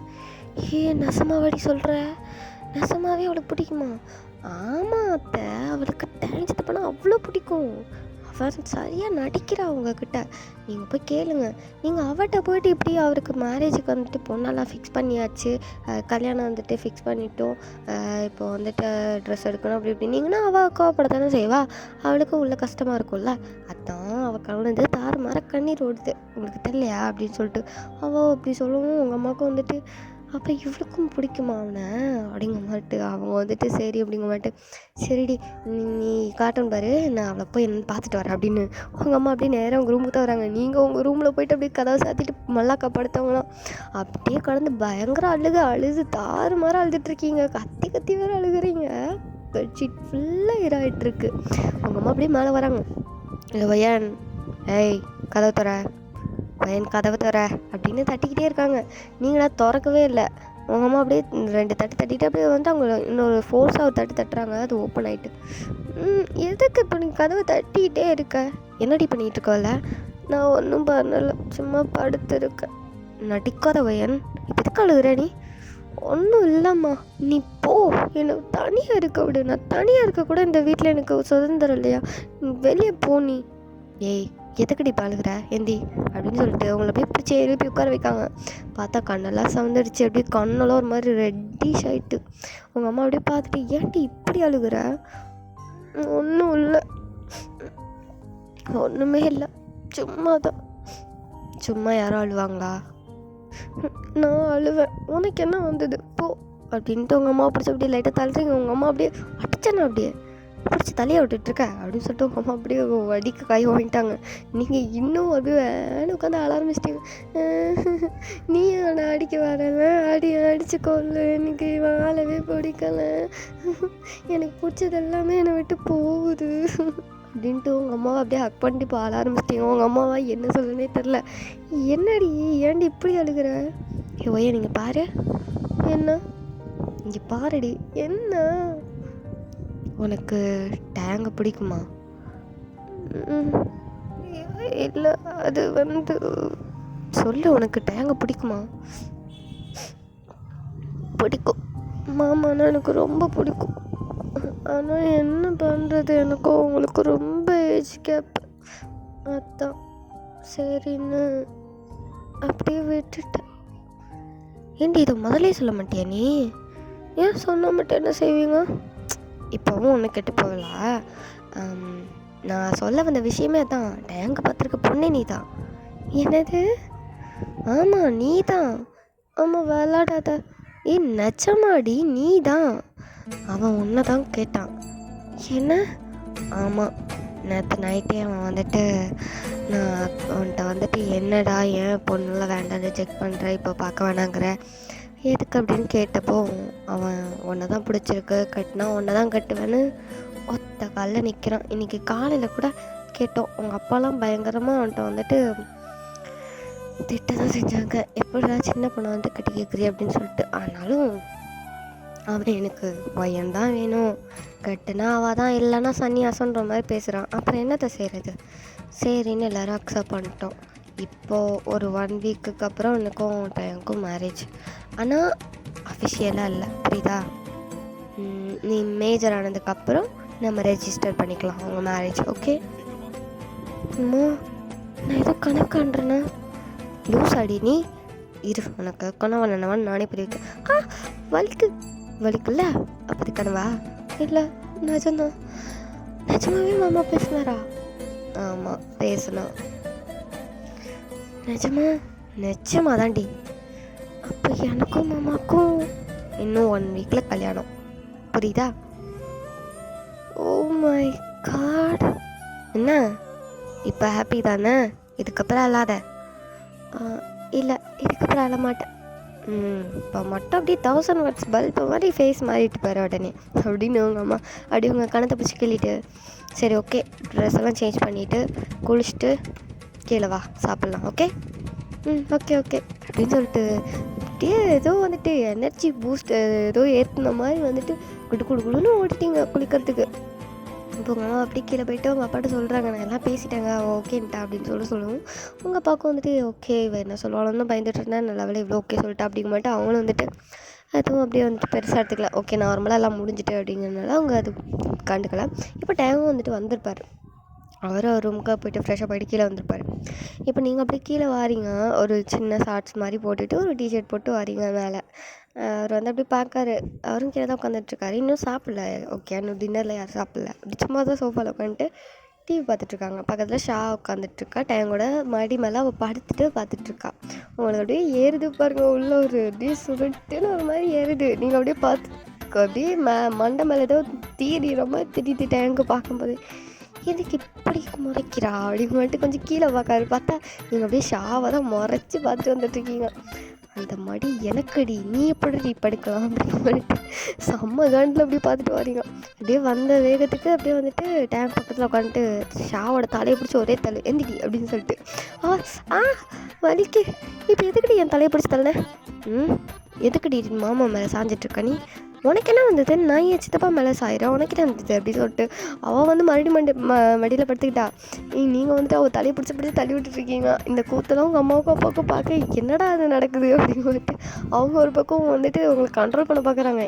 நெசமாவாடி சொல்கிற, நெசமாவே அவளுக்கு பிடிக்குமா? ஆமாம் அத்தை, அவளுக்கு டேங் சித்தப்பானா அவ்வளோ பிடிக்கும். அவள் சரியாக நடிக்கிறா அவங்கக்கிட்ட, நீங்கள் போய் கேளுங்க. நீங்கள் அவட்ட போய்ட்டு இப்படி அவருக்கு மேரேஜுக்கு வந்துட்டு பொண்ணெல்லாம் ஃபிக்ஸ் பண்ணியாச்சு, கல்யாணம் வந்துட்டு ஃபிக்ஸ் பண்ணிட்டோம், இப்போ வந்துட்டு ட்ரெஸ் எடுக்கணும் அப்படி இப்படின்னீங்கன்னா அவள் கோவப்பட தானே செய்வா, அவளுக்கு உள்ள கஷ்டமாக இருக்கும்ல. அதான் அவள் கலந்து தாறு மாற கண்ணீர் ஓடுது, உங்களுக்கு தெரியலையா அப்படின்னு சொல்லிட்டு அவள் அப்படி சொல்லவும் உங்கள் அம்மாவுக்கும் வந்துட்டு அப்போ இவளுக்கும் பிடிக்குமா அவனை அப்படிங்கிற மாட்டு அவங்க வந்துட்டு சரி அப்படிங்கிற மாட்டு, சரிடி நீ காட்டன் பாரு, நான் அவளை போய் என்னன்னு பார்த்துட்டு வரேன் அப்படின்னு உங்கள் அம்மா அப்படியே நேராக உங்கள் ரூமுக்கு தான் வராங்க. நீங்கள் உங்கள் ரூமில் போய்ட்டு அப்படியே கதவை சாத்திட்டு மல்லாக்கா படுத்தவங்களாம் அப்படியே கடந்து பயங்கர அழுது தாறு மாற அழுதுட்ருக்கீங்க, கத்தி வேறு அழுகுறீங்க, பெட்ஷீட் ஃபுல்லாக இராயிட்ருக்கு. உங்கள் அம்மா அப்படியே மேலே வராங்க. இல்லை வயன், ஏய் கதவை தர, பையன் கதவை தர அப்படின்னு தட்டிக்கிட்டே இருக்காங்க. நீங்களா திறக்கவே இல்லை. உங்கள் அம்மா அப்படியே 2 தட்டு தட்டிட்டு அப்படியே வந்து அவங்க இன்னொரு ஃபோர்ஸாக ஒரு தட்டுறாங்க, அது ஓப்பன் ஆகிட்டு. எதுக்கு இப்போ நீ கதவை தட்டிக்கிட்டே இருக்க, என்னடி பண்ணிகிட்டு இருக்கல? நான் ஒன்றும் பண்ணலை, சும்மா படுத்துருக்கேன். நடிக்காத வயன், இப்போ எதுக்கு அழுகுற நீ? ஒன்றும் இல்லைம்மா, நீ போ, எனக்கு தனியாக இருக்க விடு, நான் தனியாக இருக்க கூட இந்த வீட்டில் எனக்கு சுதந்திரம் இல்லையா, வெளியே போ நீ. ஏய் எதுக்கடி பாழுகிற எந்தி அப்படின்னு சொல்லிட்டு அவங்கள போய் பிடிச்சி எழுப்பி உட்கார வைக்காங்க. பார்த்தா கண்ணெல்லாம் சவுந்துடுச்சு, அப்படியே கண்ணெல்லாம் ஒரு மாதிரி ரெட்டிஷ் ஆகிட்டு. உங்கள் அம்மா அப்படியே பார்த்துட்டு, ஏன்டி இப்படி அழுகுற? ஒன்றும் இல்லை, ஒன்றுமே இல்லை, சும்மா தான். சும்மா யாரும் அழுவாங்களா? நான் அழுவேன், உனக்கு என்ன வந்தது போ அப்படின்ட்டு உங்கள் அம்மா பிடிச்சி அப்படியே லைட்டாக தள்ளுறீங்க. உங்கள் அம்மா அப்படியே அடிச்சேன்னா அப்படியே பிடிச்சி தலையை விட்டுட்ருக்க அப்படின்னு சொல்லிட்டு உங்கள் அம்மா அப்படியே அடிக்க கை வாங்கிட்டாங்க. நீங்கள் இன்னும் அப்படியே வேணும் உட்காந்து அழ ஆரம்பிச்சிட்டிங்க. நீ அவனை அடிக்க வரவன் அடித்து கொள்ளு, எனக்கு வாழவே பிடிக்கல, எனக்கு பிடிச்சது எல்லாமே என்னை விட்டு போகுது அப்படின்ட்டு உங்கள் அம்மாவை அப்படியே ஹக் பண்ணிட்டு இப்போ அழ ஆரம்பிச்சிட்டிங்க. உங்கள் அம்மாவா என்ன சொல்லுன்னே தெரில. என்னடி ஏன்டி இப்படி அழுகிற? ஓய்யா நீங்கள் பாரு. என்ன இங்கே பாருடி. என்ன உனக்கு டேங்கை பிடிக்குமா? இல்லை, அது சொல்லு, உனக்கு டேங்கை பிடிக்குமா? பிடிக்கும் மாமானா எனக்கு ரொம்ப பிடிக்கும். ஆனால் என்ன பண்ணுறது, எனக்கும் உங்களுக்கு ரொம்ப ஏஜ் கேப். அதான் சரின்னு அப்படியே விட்டுட்டேன். ஏண்டி இதை முதலே சொல்ல மாட்டியா நீ? ஏன் சொன்ன மட்டும் என்ன செய்வீங்க? இப்போவும் ஒன்று கெட்டு போகல. நான் சொல்ல வந்த விஷயமே தான். டேங்கு பார்த்துருக்க பொண்ணே நீ தான். என்னது? ஆமாம் நீ தான். ஆமாம் விளாடாத. நெச்சமாடி நீ தான். அவன் உன்னை தான் கேட்டான். என்ன? ஆமாம், நேற்று நைட்டே அவன் நான் அவன்கிட்ட என்னடா ஏன் பொண்ணுலாம் வேண்டான்னு செக் பண்ணுற, இப்போ பார்க்க வேணாங்கிற, எதுக்கு அப்படின்னு கேட்டப்போ அவன் உன்னை தான் பிடிச்சிருக்கு, கட்டினா உன்னை தான் கட்டுவேன்னு ஒத்த காலில் நிற்கிறான். இன்றைக்கி காலையில் கூட கேட்டோம். உங்கள் அப்பாலாம் பயங்கரமாக அவன்கிட்ட திட்ட தான் செஞ்சாங்க. எப்படிடா சின்ன பொண்ணை கட்டி கேட்குறீ அப்படின்னு சொல்லிட்டு. ஆனாலும் அவன் எனக்கு பையன்தான் வேணும், கட்டுனா அவள் தான், இல்லைன்னா சன்னியாசன்ற மாதிரி பேசுகிறான். அப்புறம் என்னத்தை செய்கிறது? சரின்னு எல்லோரும் அக்செப்ட் பண்ணிட்டோம். இப்போது ஒரு 1 வீக்குக்கு அப்புறம் எனக்கும் மேரேஜ். ஆனால் அஃபிஷியலாக இல்லை, புரியுதா? நீ மேஜர் ஆனதுக்கப்புறம் நம்ம ரெஜிஸ்டர் பண்ணிக்கலாம் அவங்க மேரேஜ். ஓகே? அம்மா நான் ஏதோ கணக்கான்றேன்னா லூஸ் அடி நீ. இரு, உனக்கு கனவன் என்னவான்னு நானே புரிய வைக்க. வலிக்குல்ல? அப்படி கனவா? இல்லை, நிஜம்தான். நிஜமாவே மாமா பேசினாரா? ஆமாம் பேசணும். நிஜமா தாண்டி. அப்போ எனக்கும் மாமாக்கும் இன்னும் 1 வீக்கில் கல்யாணம், புரியுதா? Oh my god. என்ன இப்போ ஹாப்பி தானே? இதுக்கப்புறம் அழாத. இல்லை, இதுக்கப்புறம் அழ மாட்டேன். இப்போ மட்டும் அப்படியே 1000 வாட்ஸ் பல்ப் மாதிரி ஃபேஸ் மாறிட்டு போகிற உடனே அப்படின்னு உங்கள் அம்மா அப்படி உங்கள் கணத்தை பிடிச்சி கிள்ளிட்டு, சரி ஓகே ட்ரெஸ் எல்லாம் சேஞ்ச் பண்ணிவிட்டு குளிச்சுட்டு கீழே வா சாப்பிட்லாம். ஓகே? ஓகே ஓகே அப்படின்னு சொல்லிட்டு அப்படியே ஏதோ எனர்ஜி பூஸ்ட் ஏதோ ஏற்றுன மாதிரி குடு குடு குடுன்னு ஓடிட்டீங்க குளிக்கிறதுக்கு. இப்போ உங்கள் அம்மா அப்படி கீழே போய்ட்டு அவங்க அப்பாட்ட சொல்கிறாங்க, நான் எல்லாம் பேசிட்டேங்க ஓகேன்ட்டா அப்படின்னு சொல்லுவோம். உங்கள் அப்பாவுக்கும் ஓகே இவன் என்ன சொல்லுவாங்கன்னு பயந்துட்டு இருந்தேன். நல்ல வேலை இவ்வளோ ஓகே சொல்லிட்டா அப்படிங்க மாட்டேன். அவங்களும் அதுவும் அப்படியே பெருசாக எடுத்துக்கல. ஓகே நார்மலாக எல்லாம் முடிஞ்சுட்டு அப்படிங்கிறதுனால அவங்க அது கண்டுக்கல. இப்போ டைமும் வந்திருப்பார். அவர் ரூமுக்கு போய்ட்டு ஃப்ரெஷ்ஷாக போய்ட்டு கீழே வந்திருப்பார். இப்போ நீங்கள் அப்படியே கீழே வாரீங்க, ஒரு சின்ன ஷார்ட்ஸ் மாதிரி போட்டுட்டு ஒரு டிஷர்ட் போட்டு வாரீங்க மேலே. அவர் அப்படி பார்க்காரு. அவரும் கீழே தான் உட்காந்துட்ருக்காரு. இன்னும் சாப்பிடல. ஓகே, இன்னும் டின்னரில் யாரும் சாப்பிடல. அப்படி சும்மா தான் சோஃபாவில் உட்காந்துட்டு டிவி பார்த்துட்ருக்காங்க. பக்கத்தில் ஷா உட்காந்துட்ருக்கா. டைங்கோட மடி மேலே அவள் படுத்துட்டு பார்த்துட்ருக்கா. உங்களுக்கு அப்படியே ஏறுது பாருங்க உள்ள ஒரு அப்படியே சுருட்டுன்னு ஒரு மாதிரி ஏறுது. நீங்கள் அப்படியே பார்த்து அப்படியே மண்டை மேலே ஏதோ தீரிற மாதிரி திடீர்னு டேங்கு பார்க்கும்போது எதுக்கு இப்படி முறைக்கிறா அப்படின்னு கொஞ்சம் கீழே பார்க்காரு. பார்த்தா நீங்கள் அப்படியே ஷாவை தான் முறைச்சி பார்த்துட்டு வந்துட்டுருக்கீங்க. அந்த மடி எனக்கடி, நீ எப்படி படுக்கலாம் அப்படின்னு செம்ம காண்டில் அப்படியே பார்த்துட்டு வரீங்க. அப்படியே வந்த வேகத்துக்கு அப்படியே டேங்க் பக்கத்தில் உட்காந்துட்டு ஷாவோட தலையை பிடிச்சி ஒரே தலை எந்திக்கி அப்படின்னு சொல்லிட்டு வலிக்கு. இப்போ எதுக்கடி என் தலையை பிடிச்சி தரேன்? எதுக்கடி மாமா மேலே சாஞ்சிட்ருக்க நீ? உனக்கு என்ன வந்தது? நான் என் சித்தப்பா மேலே சாயிறேன், உனக்கு என்ன வந்தது அப்படின்னு சொல்லிட்டு அவள் மறுபடியும் மடியில் படுத்துக்கிட்டா. நீங்கள் அவள் தலையை பிடிச்சி தள்ளி விட்டுருக்கீங்க. இந்த கூத்தெல்லாம் உங்கள் அம்மாவுக்கும் அப்பாவுக்கும் பார்க்க என்னடா அது நடக்குது அப்படின்னு அவங்க ஒரு பக்கம் உங்களுக்கு கண்ட்ரோல் பண்ண பார்க்குறாங்க.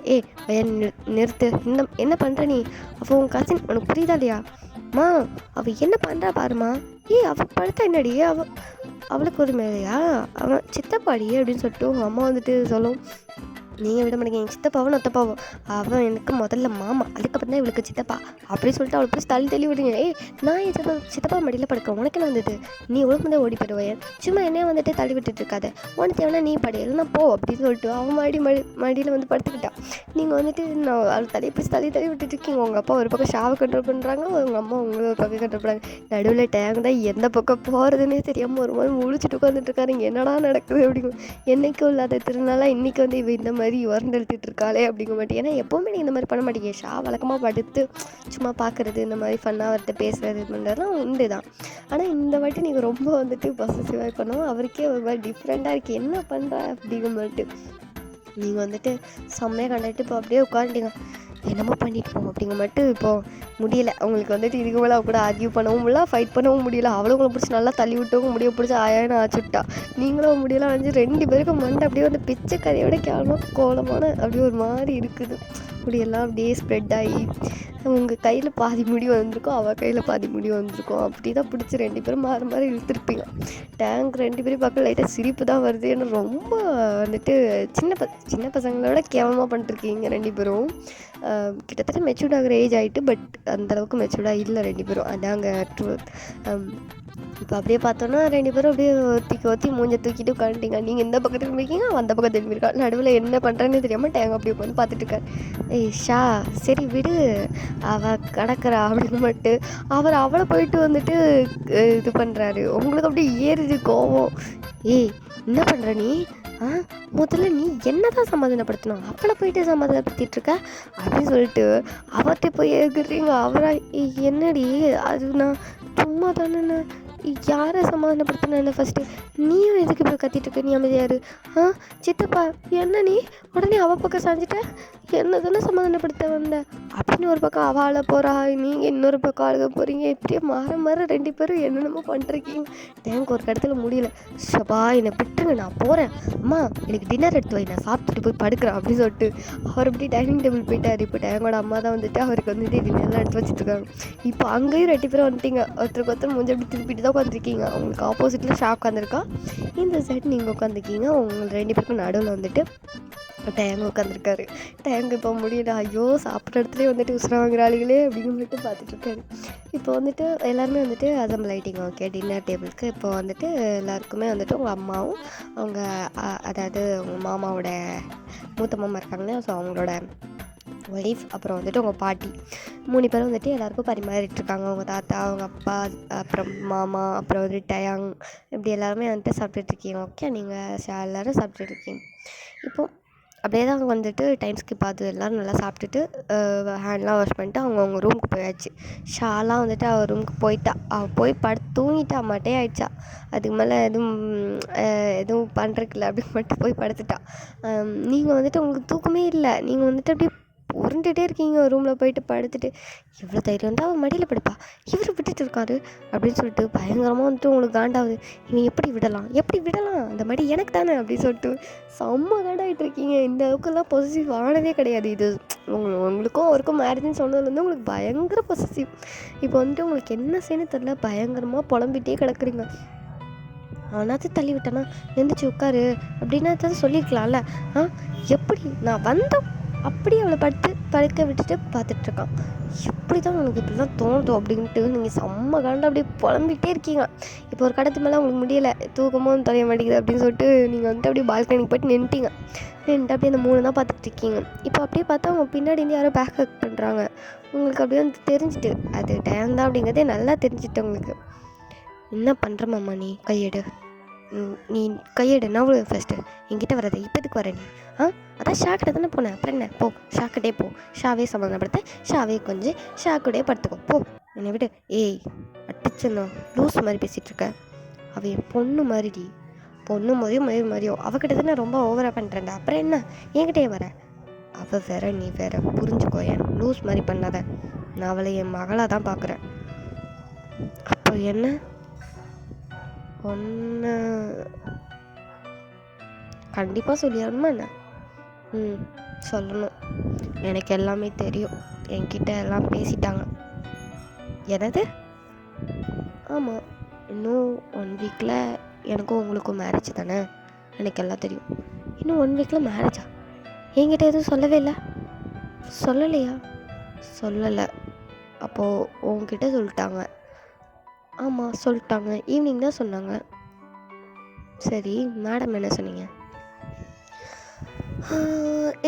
நிறுத்து, என்ன பண்ணுற நீ? அப்போ உங்கள் கசின் உனக்கு புரியுதா இல்லையா? மா அவள் என்ன பண்ணுறா பாருமா. அவள் படுத்தா என்னடி? அவளுக்கு ஒரு மேலையா? அவன் சித்தப்பாடி அப்படின்னு சொல்லிட்டு உங்கள் அம்மா சொல்லும். நீங்கள் விட மாட்டேங்க. எங்கள் சித்தப்பாவும் நொத்தப்பாவும் அவன் எனக்கு முதல்ல மாமா, அதுக்கப்புறம் தான் இவளுக்கு சித்தப்பா அப்படின்னு சொல்லிட்டு அவளை போய் தள்ளி விடுங்க. ஏய், நான் என் சித்தப்பா மடியில் படுக்க உனக்கு என்ன வந்தது, நீ உனக்கு வந்து ஓடி போயிடுவேன், சும்மா என்னைய வந்துட்டு தள்ளி விட்டுட்டு இருக்காத, உனக்கு தேவைன்னா நீ படி இல்லைன்னா போ அப்படின்னு சொல்லிட்டு அவன் மடியில் வந்து படுத்துக்கிட்டான். நீங்கள் வந்துட்டு நான் அவள் தலையை பிடிச்சி தள்ளி விட்டுட்டு இருக்கீங்க. உங்கள் அப்பா ஒரு பக்கம் ஷாவை கண்ட்ரோல் பண்ணுறாங்க, உங்கள் அம்மா உங்களை ஒரு பக்கம் கண்ட்ரோல் பண்ணுறாங்க. நடுவில் டேங் தான் எந்த பக்கம் போகிறதுனே தெரியாமல் ஒரு மாதிரி முழிச்சிட்டு உட்காந்துட்டு இருக்காரு. இங்கே என்னடா நடக்குது அப்படிங்கும். என்றைக்கும் இல்லாத திருநாளாக இன்றைக்கி வந்து இவ இந்த மாதிரி உரண்டு எழுத்துட்டு இருக்காளே அப்படிங்க மாட்டேன். ஏன்னா எப்போவுமே நீங்கள் இந்த மாதிரி பண்ண மாட்டீங்க. வழக்கமாக படுத்து சும்மா பார்க்குறது, இந்த மாதிரி ஃபன்னாக அவர்கிட்ட பேசுகிறது, இது பண்ணுறதுலாம் உண்டு தான். ஆனால் இந்த வாட்டி நீங்கள் ரொம்ப வந்துட்டு பொசசிவாக பண்ணவும் அவருக்கே ஒரு மாதிரி டிஃப்ரெண்ட்டாக இருக்குது. என்ன பண்ணுற அப்படிங்க மாட்டு நீங்கள் வந்துட்டு செம்மையாக கண்டுட்டு இப்போ அப்படியே உட்காந்துட்டீங்க. என்னமோ பண்ணிட்டு போவோம் அப்படிங்க மட்டும் இப்போது முடியலை உங்களுக்கு வந்துட்டு. இதுக்கு மேலே அவ கூட ஆர்கியூ பண்ணவும் முடியல, ஃபைட் பண்ணவும் முடியல. அவளும் உங்களை பிடிச்சி நல்லா தள்ளி விட்டவும் முடிய பிடிச்சி ஆயான்னு ஆச்சுட்டா. நீங்களும் முடியலாம் அஞ்சு 2 பேருக்கும் மண்டை அப்படியே வந்து பிச்சை கதையோட கேவலமாக கோலமான அப்படியே ஒரு மாதிரி இருக்குது. முடியெல்லாம் அப்படியே ஸ்ப்ரெட் ஆகி உங்கள் கையில் பாதி முடி வந்திருக்கும், அவள் கையில் பாதி முடி வந்திருக்கும். அப்படி தான் பிடிச்சி 2 பேரும் மாறி இழுத்துருப்பீங்க. டேங்க் 2 பேரும் பார்க்க லைட்டாக சிரிப்பு தான் வருது. ஏன்னா ரொம்ப வந்துட்டு சின்ன பசங்களோட கேவலமாக பண்ணிட்டுருக்கீங்க 2 பேரும். கிட்டத்தட்ட மெச்சூர்ட் ஆகிற ஏஜ் ஆகிட்டு, பட் அந்தளவுக்கு மெச்சூர்டாக இல்லை 2 பேரும். அதாங்க ட்ரூத். இப்போ அப்படியே பார்த்தோன்னா 2 பேரும் அப்படியே ஒத்தி மூஞ்சை தூக்கிட்டு உட்காந்துட்டீங்க. நீங்கள் இந்த பக்கத்தில் இருக்கீங்க, அவன் அந்த பக்கம் திரும்பி இருக்கா. நடுவில் என்ன பண்ணுறேன்னு தெரியாமல் டேங்க அப்படி உட்காந்து பார்த்துட்டு இருக்காரு. ஏய் ஷா, சரி விடு, அவள் கிடக்குறா அப்படின்னு மட்டும் அவளை போயிட்டு வந்துட்டு இது பண்ணுறாரு. உங்களுக்கு அப்படியே ஏறுது கோவம். ஏய், என்ன பண்ணுற நீ? முதல்ல நீ என்ன தான் சமாதானப்படுத்தணும், அவளை போயிட்டு சமாதானப்படுத்திட்டு இருக்க அப்படின்னு சொல்லிட்டு அவர்கிட்ட போய் ஏற்கிறீங்க. என்னடி அது, நான் சும்மா தானே, யாரை சமாதானப்படுத்தின ஃபஸ்ட்டு, நீயும் எதுக்கு இப்போ கத்திட்டு இருக்க, நீ அமைதியாரு. சித்தப்பா என்ன நீ உடனே அவள் பக்கம் சாஞ்சிட்ட, என்ன தானே சமாதானப்படுத்த வந்த அப்படின்னு ஒரு பக்கம் அவளை போகிறா, நீங்கள் இன்னொரு பக்கம் அழுக போகிறீங்க. இப்படியே மாற 2 பேரும் என்னென்னமோ பண்ணிருக்கீங்க. எனக்கு ஒரு இடத்துல முடியல. ஷபா, என்னை விட்டுருங்க, நான் போகிறேன். அம்மா எனக்கு டின்னர் எடுத்து வை, நான் சாப்பிட்டுட்டு போய் படுக்கிறேன் அப்படின்னு சொல்லிட்டு அவர் அப்படி டைனிங் டேபிள் போயிட்டார். இப்போ டேங்கோட அம்மா தான் வந்துட்டு அவருக்கு வந்துட்டு டின்னர்லாம் எடுத்து வச்சுட்டு இருக்காங்க. இப்போ அங்கேயும் 2 பேரும் வந்துட்டீங்க. ஒருத்தருக்கு மூஞ்சி அப்படி திருப்பிட்டு தான் உட்காந்துருக்கீங்க. அவங்களுக்கு ஆப்போசிட்டில் ஷா உட்காந்துருக்கா, இந்த சைடு நீங்கள் உட்காந்துருக்கீங்க. உங்கள் 2 பேருக்கும் நடுவில் வந்துட்டு டேங்கு உட்காந்துருக்காரு. டேங்கு இப்போ முடியல, ஐயோ சாப்பிட்ற இடத்துலேயே வந்துட்டு உசுர வாங்குறாளிகளே அப்படின்னு சொல்லிட்டு பார்த்துட்ருக்காரு. இப்போ வந்துட்டு எல்லாருமே வந்துட்டு அசம்பிள் ஆகிட்டிங்க. ஓகே, டின்னர் டேபிளுக்கு. இப்போ வந்துட்டு எல்லாருக்குமே வந்துட்டு உங்கள் அம்மாவும் அவங்க அதாவது உங்கள் மாமாவோட மூத்த மாமா இருக்காங்களே, ஸோ அவங்களோட ஒய்ஃப், அப்புறம் வந்துட்டு உங்கள் பாட்டி 3 பேரும் வந்துட்டு எல்லாேருக்கும் பரிமாறிட்டுருக்காங்க. அவங்க தாத்தா, அவங்க அப்பா, அப்புறம் மாமா, அப்புறம் வந்துட்டு டயாங், இப்படி எல்லாருமே வந்துட்டு சாப்பிட்டுட்ருக்கீங்க. ஓகே, நீங்கள் எல்லோரும் சாப்பிட்டுட்ருக்கீங்க. இப்போது அப்படியே தான் வந்துட்டு டைம் ஸ்கிப் ஆகுது. எல்லோரும் நல்லா சாப்பிட்டுட்டு ஹேண்ட்லாம் வாஷ் பண்ணிட்டு அவங்க ரூமுக்கு போயாச்சு. ஷாலாம் வந்துட்டு அவள் ரூமுக்கு போயிட்டா. அவள் போய் தூங்கிட்டா, மட்டே ஆயிடுச்சா. அதுக்கு மேலே எதுவும் பண்ணுறதுக்கில்ல அப்படின்னு மட்டும் போய் படுத்துட்டா. நீங்கள் வந்துட்டு உங்களுக்கு தூக்கமே இல்லை. நீங்கள் வந்துட்டு அப்படியே உருண்டுகிட்டே இருக்கீங்க ரூமில் போயிட்டு படுத்துட்டு. எவ்வளோ தைரியம் இருந்தால் அவன் மடியில் படுப்பா, இவர் விட்டுட்டு இருக்காரு அப்படின்னு சொல்லிட்டு பயங்கரமாக வந்துட்டு உங்களுக்கு காண்டாகுது. இவன் எப்படி விடலாம், அந்த மடி எனக்கு தானே அப்படின்னு சொல்லிட்டு செம்ம காண்டாகிட்டு இருக்கீங்க. இந்த அளவுக்குலாம் பொசசிவ் ஆனதே கிடையாது. இது உங்களுக்கும் அவருக்கும் மேரேஜ்னு சொன்னதுலேருந்து உங்களுக்கு பயங்கர பொசசிவ். இப்போ வந்துட்டு உங்களுக்கு என்ன செய்யணும்னு தெரில, பயங்கரமாக புலம்பிகிட்டே கிடக்குறீங்க. அவனாவது தள்ளி விட்டானா, எழுந்திரிச்சு உட்காரு அப்படின்னா தான் சொல்லியிருக்கலாம்ல. எப்படி நான் வந்தோம் அப்படி அவளை படுக்க விட்டுட்டு பார்த்துட்ருக்கான். எப்படி தான் உனக்கு இப்படிலாம் தோணுதோ அப்படின்ட்டு நீங்கள் செம்ம காண்ட அப்படியே புலம்பிகிட்டே இருக்கீங்க. இப்போ ஒரு கடத்து மேலே உங்களுக்கு முடியலை, தூக்கமும் தொலைய மாட்டேங்குது அப்படின்னு சொல்லிட்டு நீங்கள் வந்துட்டு அப்படியே பால்கனிக்கு போய்ட்டு நின்றுட்டு அப்படியே அந்த 3 தான் பார்த்துட்டு இருக்கீங்க. இப்போ அப்படியே பார்த்தா அவங்க பின்னாடி இருந்து யாரோ பேக் ஹக் பண்ணுறாங்க. உங்களுக்கு அப்படியே வந்து தெரிஞ்சுட்டு அது டைம் தான் அப்படிங்கிறதே நல்லா தெரிஞ்சுட்டு உங்களுக்கு. என்ன பண்ணுற மாமா, நீ கையெடு நவ்வு ஃபஸ்ட்டு, என்கிட்ட வராது. இப்போ எதுக்கு வர நீ? அதான் ஷாக்கிட்ட தானே போனேன், அப்புறம் என்ன, போ ஷாக்கிட்டே போ, ஷாவே சமாதானப்படுத்த, ஷாவே கொஞ்சம் ஷாக்குடைய படுத்துக்கோ, போ என்னை விட்டு. ஏய் அட்டிச்சண்ணா, லூஸ் மாதிரி பேசிகிட்ருக்க. அவள் என் பொண்ணு மாதிரிடி, பொண்ணு மாதிரியோ அவகிட்ட தானே ரொம்ப ஓவராக பண்ணுறேன்டா, அப்புறம் என்ன என்கிட்டே வர? அவள் வேற நீ வேற, புரிஞ்சுக்கோ, ஏன் லூஸ் மாதிரி பண்ணாத. நான் அவளை என் மகளாக தான் பார்க்குறேன். அப்போ என்ன ஒன்று கண்டிப்பாக சொல்லிடணுமா என்ன? சொல்லணும். எனக்கு எல்லாமே தெரியும், என்கிட்ட எல்லாம் பேசிட்டாங்க. எனது? ஆமாம், இன்னும் 1 வீக்கில் எனக்கும் உங்களுக்கும் மேரேஜ் தானே, எனக்கு எல்லாம் தெரியும். இன்னும் 1 வீக்கில் மேரேஜா? என்கிட்ட எதுவும் சொல்லவே இல்லை. சொல்லலையா? சொல்லலை. அப்போது உங்ககிட்ட சொல்லிட்டாங்க? ஆமாம் சொல்லிட்டாங்க, ஈவினிங் தான் சொன்னாங்க. சரி, மேடம் என்ன சொன்னீங்க?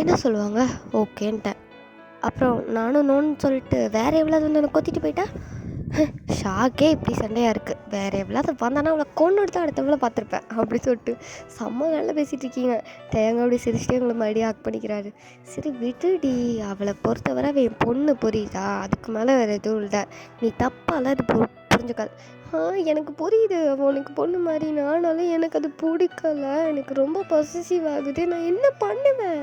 என்ன சொல்லுவாங்க, ஓகேன்ட்டேன். அப்புறம் நானும் நோன்னு சொல்லிட்டு வேறு எவ்வளோ வந்து எனக்கு கொத்திட்டு போயிட்டா. ஷாக்கே இப்படி சண்டையாக இருக்குது, வேறு எவ்வளோ வந்தானா அவளை கொண்டு எடுத்து அடுத்தவளை பார்த்துருப்பேன் அப்படி சொல்லிட்டு செம்ம வேலை பேசிகிட்டு இருக்கீங்க. தேங்காய் அப்படி சிரிச்சிட்டே உங்களை மறுபடியும் ஆக் பண்ணிக்கிறாரு. சரி விட்டுடி, அவளை பொறுத்தவரை அவன் பொண்ணு, புரியுதா? அதுக்கு மேலே வேறு எதுவும் இல்லை, நீ தப்பாலாம் இது புரிஞ்சுக்காது. எனக்கு புரியுது, அவனுக்கு பொண்ணு மாதிரி, நானாலும் எனக்கு அது பிடிக்கல, எனக்கு ரொம்ப பொசசிவ் ஆகுது, நான் என்ன பண்ணுவேன்?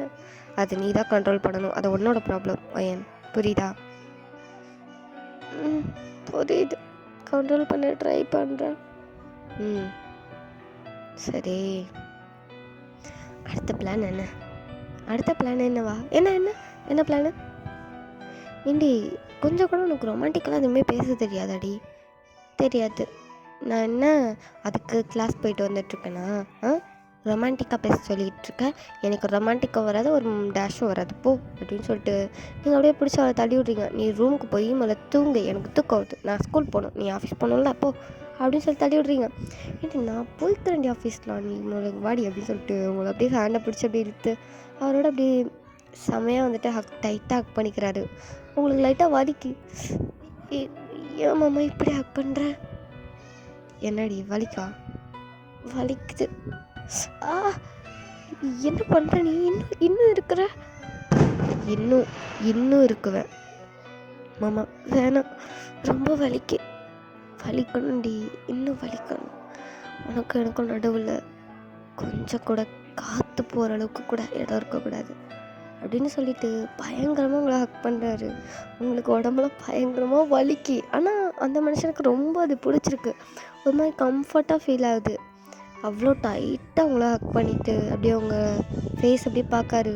அது நீ தான் கண்ட்ரோல் பண்ணணும், அது உன்னோட ப்ராப்ளம் அயன், புரியுதா? புரியுது, கண்ட்ரோல் பண்ண ட்ரை பண்ணுறேன். சரி, அடுத்த பிளான் என்ன? அடுத்த பிளான் என்னவா? என்ன என்ன என்ன பிளானு? ஏண்டி கொஞ்சம் கூட உனக்கு ரொமான்டிக்கெல்லாம் எதுவுமே பேச தெரியாதாடி? தெரியாது. நான் என்ன அதுக்கு கிளாஸ் போயிட்டு வந்துட்டுருக்கேனா? ரொமான்டிக்காக பேச சொல்லிகிட்டு இருக்கேன். எனக்கு ரொமான்டிக்காக வராது, ஒரு டேஷும் வராது, போ அப்படின்னு சொல்லிட்டு நீங்கள் அப்படியே பிடிச்சி அவளை தள்ளி விட்றீங்க. நீ ரூமுக்கு போய் முதல்ல தூங்கு, எனக்கு தூக்கம் வருது, நான் ஸ்கூல் போகணும், நீ ஆஃபீஸ் போகணும்ல, அப்போ அப்படின்னு சொல்லி தள்ளி விட்றீங்க. ஏன்டி நான் போய்க்கிறேன்டி ஆஃபீஸ்லாம், நீ உங்களுக்கு வாடி அப்படின்னு சொல்லிட்டு உங்களை அப்படியே ஹேண்டை பிடிச்சி அப்படியே இழுத்து அவரோட அப்படியே செமையாக வந்துட்டு டைட்டாக ஹக் பண்ணிக்கிறாரு. உங்களுக்கு லைட்டாக வலிக்கு. ஏன் மாமா இப்படி ஹக் பண்ணுற? என்னடி வலிக்கா? வலிக்குது. என்ன பண்ணுற நீ? இன்னும் இருக்கிற? இன்னும் இருக்குவேன் மாமா. வேணாம், ரொம்ப வலிக்கணும்டி, இன்னும் வலிக்கணும். உனக்கு எனக்கும் நடுவில் கொஞ்சம் கூட காற்று போகிற அளவுக்கு கூட இடம் இருக்கக்கூடாது அப்படின்னு சொல்லிட்டு பயங்கரமாக உங்களை ஹக் பண்ணுறாரு. உங்களுக்கு உடம்புலாம் பயங்கரமாக வலிக்கு. ஆனால் அந்த மனுஷனுக்கு ரொம்ப அது பிடிச்சிருக்கு, ஒரு மாதிரி கம்ஃபர்ட்டாக ஃபீல் ஆகுது. அவ்வளோ டைட்டாக உங்களை ஹக் பண்ணிவிட்டு அப்படியே உங்கள் ஃபேஸ் அப்படியே பார்க்காரு.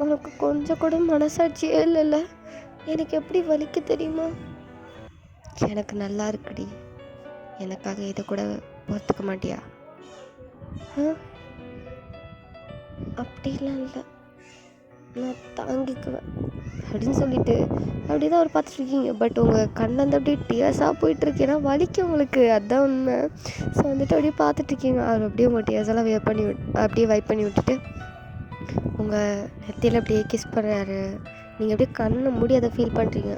உனக்கு கொஞ்சம் கூட மனசாட்சியே இல்லைல்ல? எனக்கு எப்படி வலிக்க தெரியுமா? எனக்கு நல்லா இருக்குடி, எனக்காக இதை கூட பொறுத்துக்க மாட்டியா? அப்படிலாம் இல்லை, நான் தாங்கிக்குவேன் அப்படின்னு சொல்லிட்டு அப்படி தான் அவர் பார்த்துட்ருக்கீங்க. பட் உங்கள் கண்ணந்து அப்படியே டியர்ஸாக போயிட்டுருக்கு, ஏன்னா வலிக்கு உங்களுக்கு, அதுதான் உண்மை. ஸோ வந்துட்டு அப்படியே பார்த்துட்ருக்கீங்க. அவர் அப்படியே உங்கள் டியர்ஸெல்லாம் அப்படியே வைப் பண்ணி விட்டுட்டு உங்கள் நெத்தியில் அப்படியே கிஸ் பண்ணுறாரு. நீங்கள் அப்படியே கண்ணை மூடி அதை ஃபீல் பண்ணுறீங்க.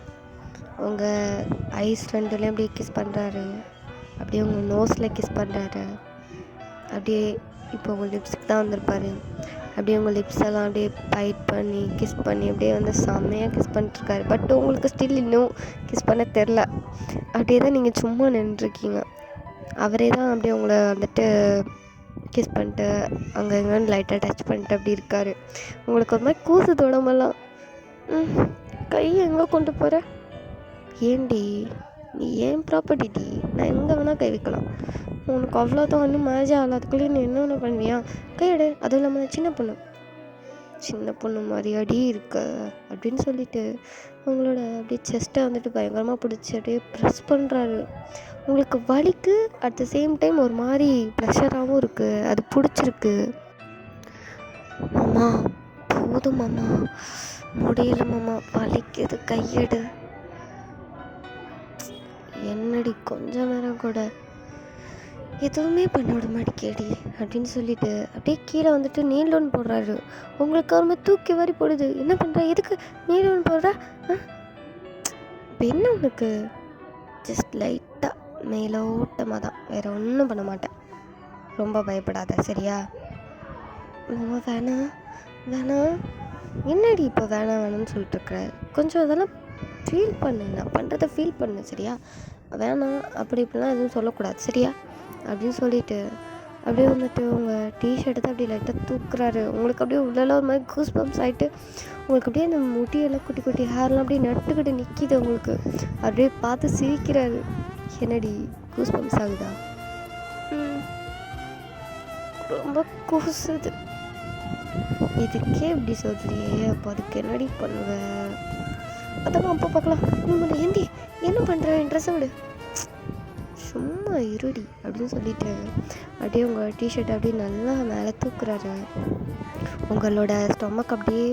உங்கள் ஐஸ் ரெண்டுலேயும் அப்படியே கிஸ் பண்ணுறாரு. அப்படியே உங்கள் நோஸில் கிஸ் பண்ணுறாரு. அப்படியே இப்போ உங்கள் லிப்ஸுக்கு தான் வந்திருப்பார். அப்படியே உங்கள் லிப்ஸ் எல்லாம் அப்படியே பைட் பண்ணி கிஸ் பண்ணி அப்படியே வந்து செம்மையாக கிஸ் பண்ணிட்டுருக்காரு. பட் உங்களுக்கு ஸ்டில் இன்னும் கிஸ் பண்ண தெரில. அப்படியே தான் நீங்கள் சும்மா நின்றுருக்கீங்க. அவரே தான் அப்படியே உங்களை வந்துட்டு கிஸ் பண்ணிட்டு அங்கே எங்கேன்னு லைட்டாக டச் பண்ணிட்டு அப்படி இருக்கார். உங்களுக்கு ஒரு மாதிரி கூசுது உடம்பெல்லாம். கை எங்கே கொண்டு போகிற? ஏண்டி நீ ஏன் ப்ராப்பர்ட்டி, நான் எங்கே வேணால் கை வைக்கலாம், உனக்கு அவ்வளோதான், இன்னும் மேரேஜ் ஆகாததுக்குள்ளேயே நீ என்ன பண்ணுவியா? கையெடு. அதுவும் இல்லாமல் சின்ன பொண்ணு மாதிரி அடி இருக்க அப்படின்னு சொல்லிட்டு உங்களோட அப்படியே செஸ்ட்டை வந்துட்டு பயங்கரமாக பிடிச்சி அப்படியே ப்ரெஸ் பண்ணுறாரு. உங்களுக்கு வலிக்கு, அட் த சேம் டைம் ஒரு மாதிரி ப்ரெஷராகவும் இருக்குது, அது பிடிச்சிருக்கு. மாமா போதும் மாமா, முடியல மாமா, வலிக்குது, கையெடு. என்னடி கொஞ்ச நேரம் கூட எதுவுமே பண்ண விட மாட்டேடி அப்படின்னு சொல்லிட்டு அப்படியே கீழே வந்துட்டு நீல் டவுன் போடுறாரு. உங்களுக்கு ஒரு மாதிரி தூக்கி வாரி போடுது. என்ன பண்ணுற, எதுக்கு நீல் டவுன் போடுற? இப்போ என்ன உனக்கு? ஜஸ்ட் லைட்டாக மேலோட்டமாக தான், வேறு ஒன்றும் பண்ண மாட்டேன், ரொம்ப பயப்படாத சரியா? மாமா வேணாம் என்னடி இப்போ வேணாம்னு சொல்லிட்டுருக்குற? கொஞ்சம் அதெல்லாம் ஃபீல் பண்ணு, நான் பண்ணுறதை ஃபீல் பண்ணு சரியா? வேணாம் அப்படி இப்படிலாம் எதுவும் சொல்லக்கூடாது சரியா அப்படின்னு சொல்லிட்டு அப்படியே வந்துட்டு உங்கள் டிஷர்ட்டை தான் அப்படியே லைட்டாக தூக்குறாரு. உங்களுக்கு அப்படியே உள்ளெல்லாம் ஒரு மாதிரி கூஸ் பம்ப்ஸ் ஆகிட்டு உங்களுக்கு அப்படியே அந்த முடியெல்லாம் குட்டி குட்டி ஹேர்லாம் அப்படியே நட்டுக்கிட்டு நிற்கிது. உங்களுக்கு அப்படியே பார்த்து சிரிக்கிறாரு. என்னடி கூஸ் பம்ப்ஸ் ஆகுதா? ரொம்ப கூசுது. இதுக்கே இப்படி சொல்கிறியே, அப்போ அதுக்கு என்னடி பண்ணுவேன்? அதெல்லாம் அப்போ பார்க்கலாம். நீங்கள் ஏந்தி என்ன பண்ணுற, ட்ரெஸ்ஸை விடு, சும்மா இருடி அப்படின்னு சொல்லிட்டு அப்படியே உங்கள் டிஷர்ட்டை அப்படியே நல்லா மேலே தூக்குறாரு. உங்களோட ஸ்டொமக் அப்படியே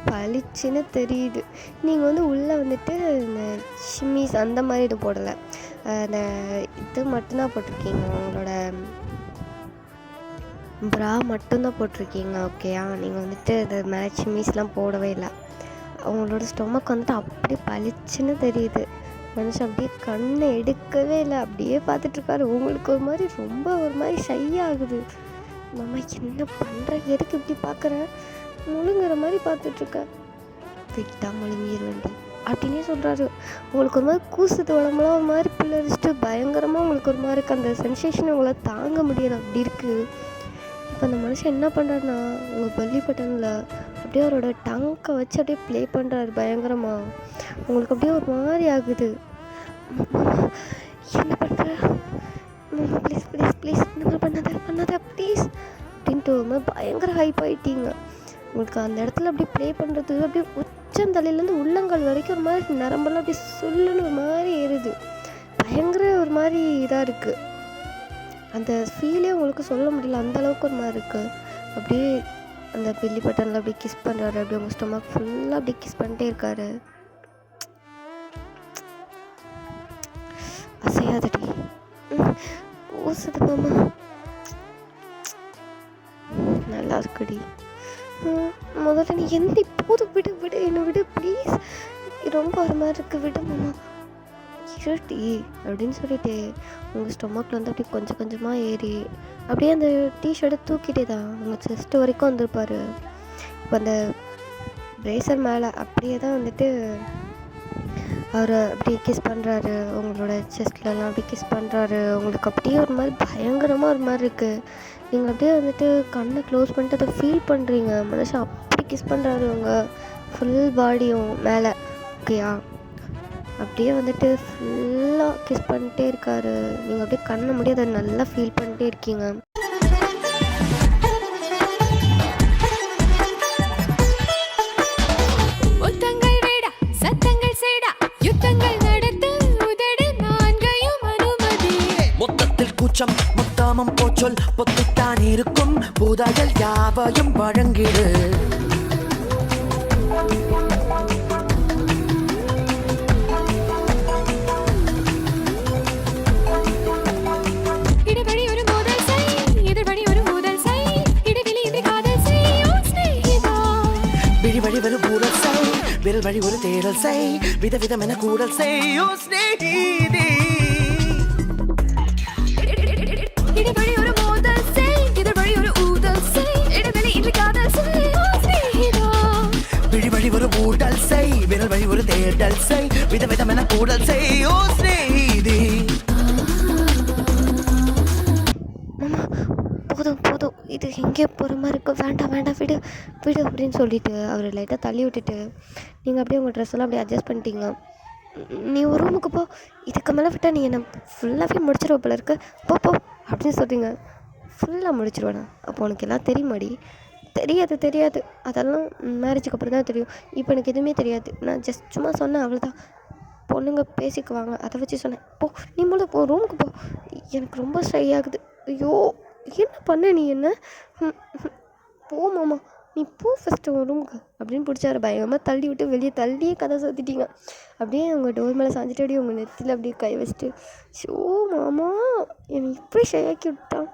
பளிச்சுன்னு தெரியுது. நீங்கள் வந்து உள்ளே வந்துட்டு இந்த ஷிம்மிஸ் அந்த மாதிரி இது போடலை, அந்த இது மட்டும்தான் போட்டிருக்கீங்க, உங்களோட ப்ரா மட்டும்தான் போட்டிருக்கீங்க. ஓகேயா, நீங்கள் வந்துட்டு இந்த மேலே ஷிம்மிஸ்லாம் போடவே இல்லை. அவங்களோட ஸ்டொமக் வந்துட்டு அப்படியே பளிச்சுன்னு தெரியுது. மனுஷன் அப்படியே கண்ணை எடுக்கவே இல்லை, அப்படியே பார்த்துட்ருக்காரு. உங்களுக்கு ஒரு மாதிரி ரொம்ப ஒரு மாதிரி ஷை ஆகுது. மாமா என்ன பண்ணுற, எதுக்கு இப்படி பார்க்குறேன், முழுங்குற மாதிரி பார்த்துட்ருக்க, விட்டா முழுங்கிடுவேண்டி அப்படின்னே சொல்கிறாரு. உங்களுக்கு ஒரு மாதிரி கூசுது, உடம்புலாம் ஒரு மாதிரி பிள்ளரிச்சிட்டு பயங்கரமாக உங்களுக்கு ஒரு மாதிரி இருக்குது. அந்த சென்சேஷன் உங்களால் தாங்க முடியலை, அப்படி இருக்குது. இப்போ அந்த மனுஷன் என்ன பண்ணுறாருன்னா, உங்கள் பள்ளி பட்டனில் அப்படியே அவரோட டங்கை வச்சு அப்படியே ப்ளே பண்ணுறாரு பயங்கரமாக. உங்களுக்கு அப்படியே ஒரு மாதிரி ஆகுது. என்ன பண்ணுற மாமா, ப்ளீஸ் ப்ளீஸ் ப்ளீஸ் இந்த மாதிரி பண்ணாத ப்ளீஸ் அப்படின்ட்டு ஒரு மாதிரி பயங்கர ஹைப் ஆகிட்டீங்க. உங்களுக்கு அந்த இடத்துல அப்படியே ப்ளே பண்ணுறது அப்படியே உச்சந்தலையிலேருந்து உள்ளங்கால் வரைக்கும் ஒரு மாதிரி நரம்பெல்லாம் அப்படியே சொல்லுன்னு ஒரு மாதிரி ஏறுது. பயங்கர ஒரு மாதிரி இதாக இருக்குது. அந்த ஃபீலே உங்களுக்கு சொல்ல முடியல, அந்தளவுக்கு ஒரு மாதிரி இருக்குது. அப்படியே அந்த பெல்லி பட்டனில் அப்படியே கிஸ் பண்ணுறாரு, அப்படியே உங்கள் ஸ்டொமக் ஃபுல்லாக அப்படியே கிஸ் பண்ணிட்டே இருக்காரு. அசையாதடி, ஊசுது மாமா, நல்லா இருக்குடி. முதல்ல நீ எந்த இப்போது விடு என்னை விடு ப்ளீஸ், ரொம்ப ஒரு மாதிரி இருக்குது, விடு மாமா, இருட்டி அப்படின்னு சொல்லிட்டு உங்கள் ஸ்டொமக்கில் வந்து அப்படியே கொஞ்சம் கொஞ்சமாக ஏறி அப்படியே அந்த டிஷர்ட்டை தூக்கிட்டே தான் உங்கள் செஸ்ட்டு வரைக்கும் வந்திருப்பார். இப்போ அந்த பிரேசர் மேலே அப்படியே தான் வந்துட்டு அவர் அப்படியே கிஸ் பண்ணுறாரு, உங்களோட செஸ்ட்லலாம் அப்படியே கிஸ் பண்ணுறாரு. உங்களுக்கு அப்படியே ஒரு மாதிரி பயங்கரமாக ஒரு மாதிரி இருக்குது. நீங்கள் அப்படியே வந்துட்டு கண்ணை க்ளோஸ் பண்ணிட்டு அதை ஃபீல் பண்ணுறீங்க. மனுஷன் அப்படி கிஸ் பண்ணுறாரு உங்கள் ஃபுல் பாடியும் மேலே. ஓகேயா, அப்படியே வந்துட்டு ஃபுல்லாக கிஸ் பண்ணிட்டே இருக்காரு. நீங்கள் அப்படியே கண்ணை மூடி அதை நல்லா ஃபீல் பண்ணிட்டே இருக்கீங்க. முத்தாமம் போச்சொல் பொத்தித்தான் இருக்கும், பூதாகள் யாவையும் வழங்கிடு. விழி ஒரு ஊடல் செய், விரல் வழி ஒரு தேடல் செய், விதவிதம் என கூடல் செய்யோ ஸ்நேகிதி. இடைவெளி ஒரு மோதல் செய், இதழ் வழி ஒரு ஊதல் செய், இடைவெளி இன்றி காதல் செய் ஓ ஸ்நேகிதா. விழி வழி ஒரு ஊடல் செய், விரல் வழி ஒரு தேடல் செய், விதவிதம் என கூடல் செய்யோ ஸ்நேகிதி. போதும் இது எங்கேயோ போகிற மாதிரி இருக்குது, வேண்டாம் விடு அப்படின்னு சொல்லிட்டு அவர் லைட்டாக தள்ளி விட்டுட்டு நீங்கள் அப்படியே உங்கள் ட்ரெஸ் எல்லாம் அப்படியே அட்ஜஸ்ட் பண்ணிட்டீங்க. நீ ஒரு ரூமுக்கு போ, இதுக்கு மேலே விட்டால் நீ என்னை ஃபுல்லாகவே முடிச்சிருவ போல இருக்கு, போ அப்படின்னு சொல்கிறீங்க. ஃபுல்லாக முடிச்சிருவேண்ணா. அப்போ உனக்கு எல்லாம் தெரியுமாடி? தெரியாது, அதெல்லாம் மேரேஜுக்கு அப்புறம் தான் தெரியும். இப்போ எனக்கு எதுவுமே தெரியாது, நான் ஜஸ்ட் சும்மா சொன்னேன், அவ்வளோதான். பொண்ணுங்க பேசிக்குவாங்க, அதை வச்சு சொன்னேன். நீ முதல்ல போ, ரூமுக்கு போ. எனக்கு ரொம்ப ஷை ஆகுது. ஐயோ என்ன பண்ண நீ, என்ன போ மாமா, நீ போ ஃபஸ்ட்டு உன் ரூமுக்கு அப்படின்னு பிடிச்சாரு. பயங்கரமாக தள்ளி விட்டு வெளியே தள்ளியே கதை சாத்திட்டீங்க. அப்படியே உங்கள் டோர் மேலே சாஞ்சிட்டு அப்படியே உங்கள் நெத்தியில் அப்படியே கை வச்சுட்டு, ஷோ மாமா என்னை இப்படி ஷையாக்கி விட்டான்,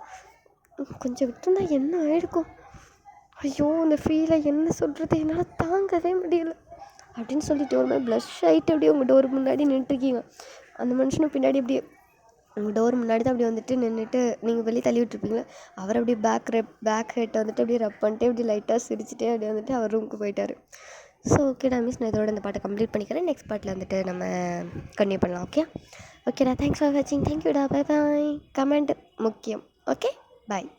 கொஞ்சம் விட்டுருந்தா என்ன ஆகிருக்கும், ஐயோ அந்த ஃபீலை என்ன சொல்கிறது, என்னால் தாங்கவே முடியல அப்படின்னு சொல்லிட்டு ஒரு மாதிரி ப்ளஷ் ஆகிட்டு அப்படியே உங்கள் டோர் முன்னாடி நின்றுருக்கீங்க. அந்த மனுஷனும் பின்னாடி அப்படியே உங்கள் டோர் முன்னாடி தான் அப்படி வந்துட்டு நின்றுட்டு நீங்கள் வெளியே தள்ளி விட்டுருப்பீங்களா, அவர் அப்படியே பேக் ஹெட்டை வந்துட்டு அப்படியே ரப் பண்ணிட்டு அப்படியே லைட்டாக சிரிச்சிட்டே அப்படியே வந்துட்டு அவர் ரூமுக்கு போயிட்டார். ஸோ ஓகேடா மிஸ், நான் இதோட இந்த பாட்டை கம்ப்ளீட் பண்ணிக்கிறேன். நெக்ஸ்ட் பாட்டில் வந்துட்டு நம்ம கன்டினியூ பண்ணலாம். ஓகேடா, தேங்க்ஸ் ஃபார் வாட்சிங், தேங்க்யூடா, பை பாய். கமெண்ட் முக்கியம். ஓகே, பாய்.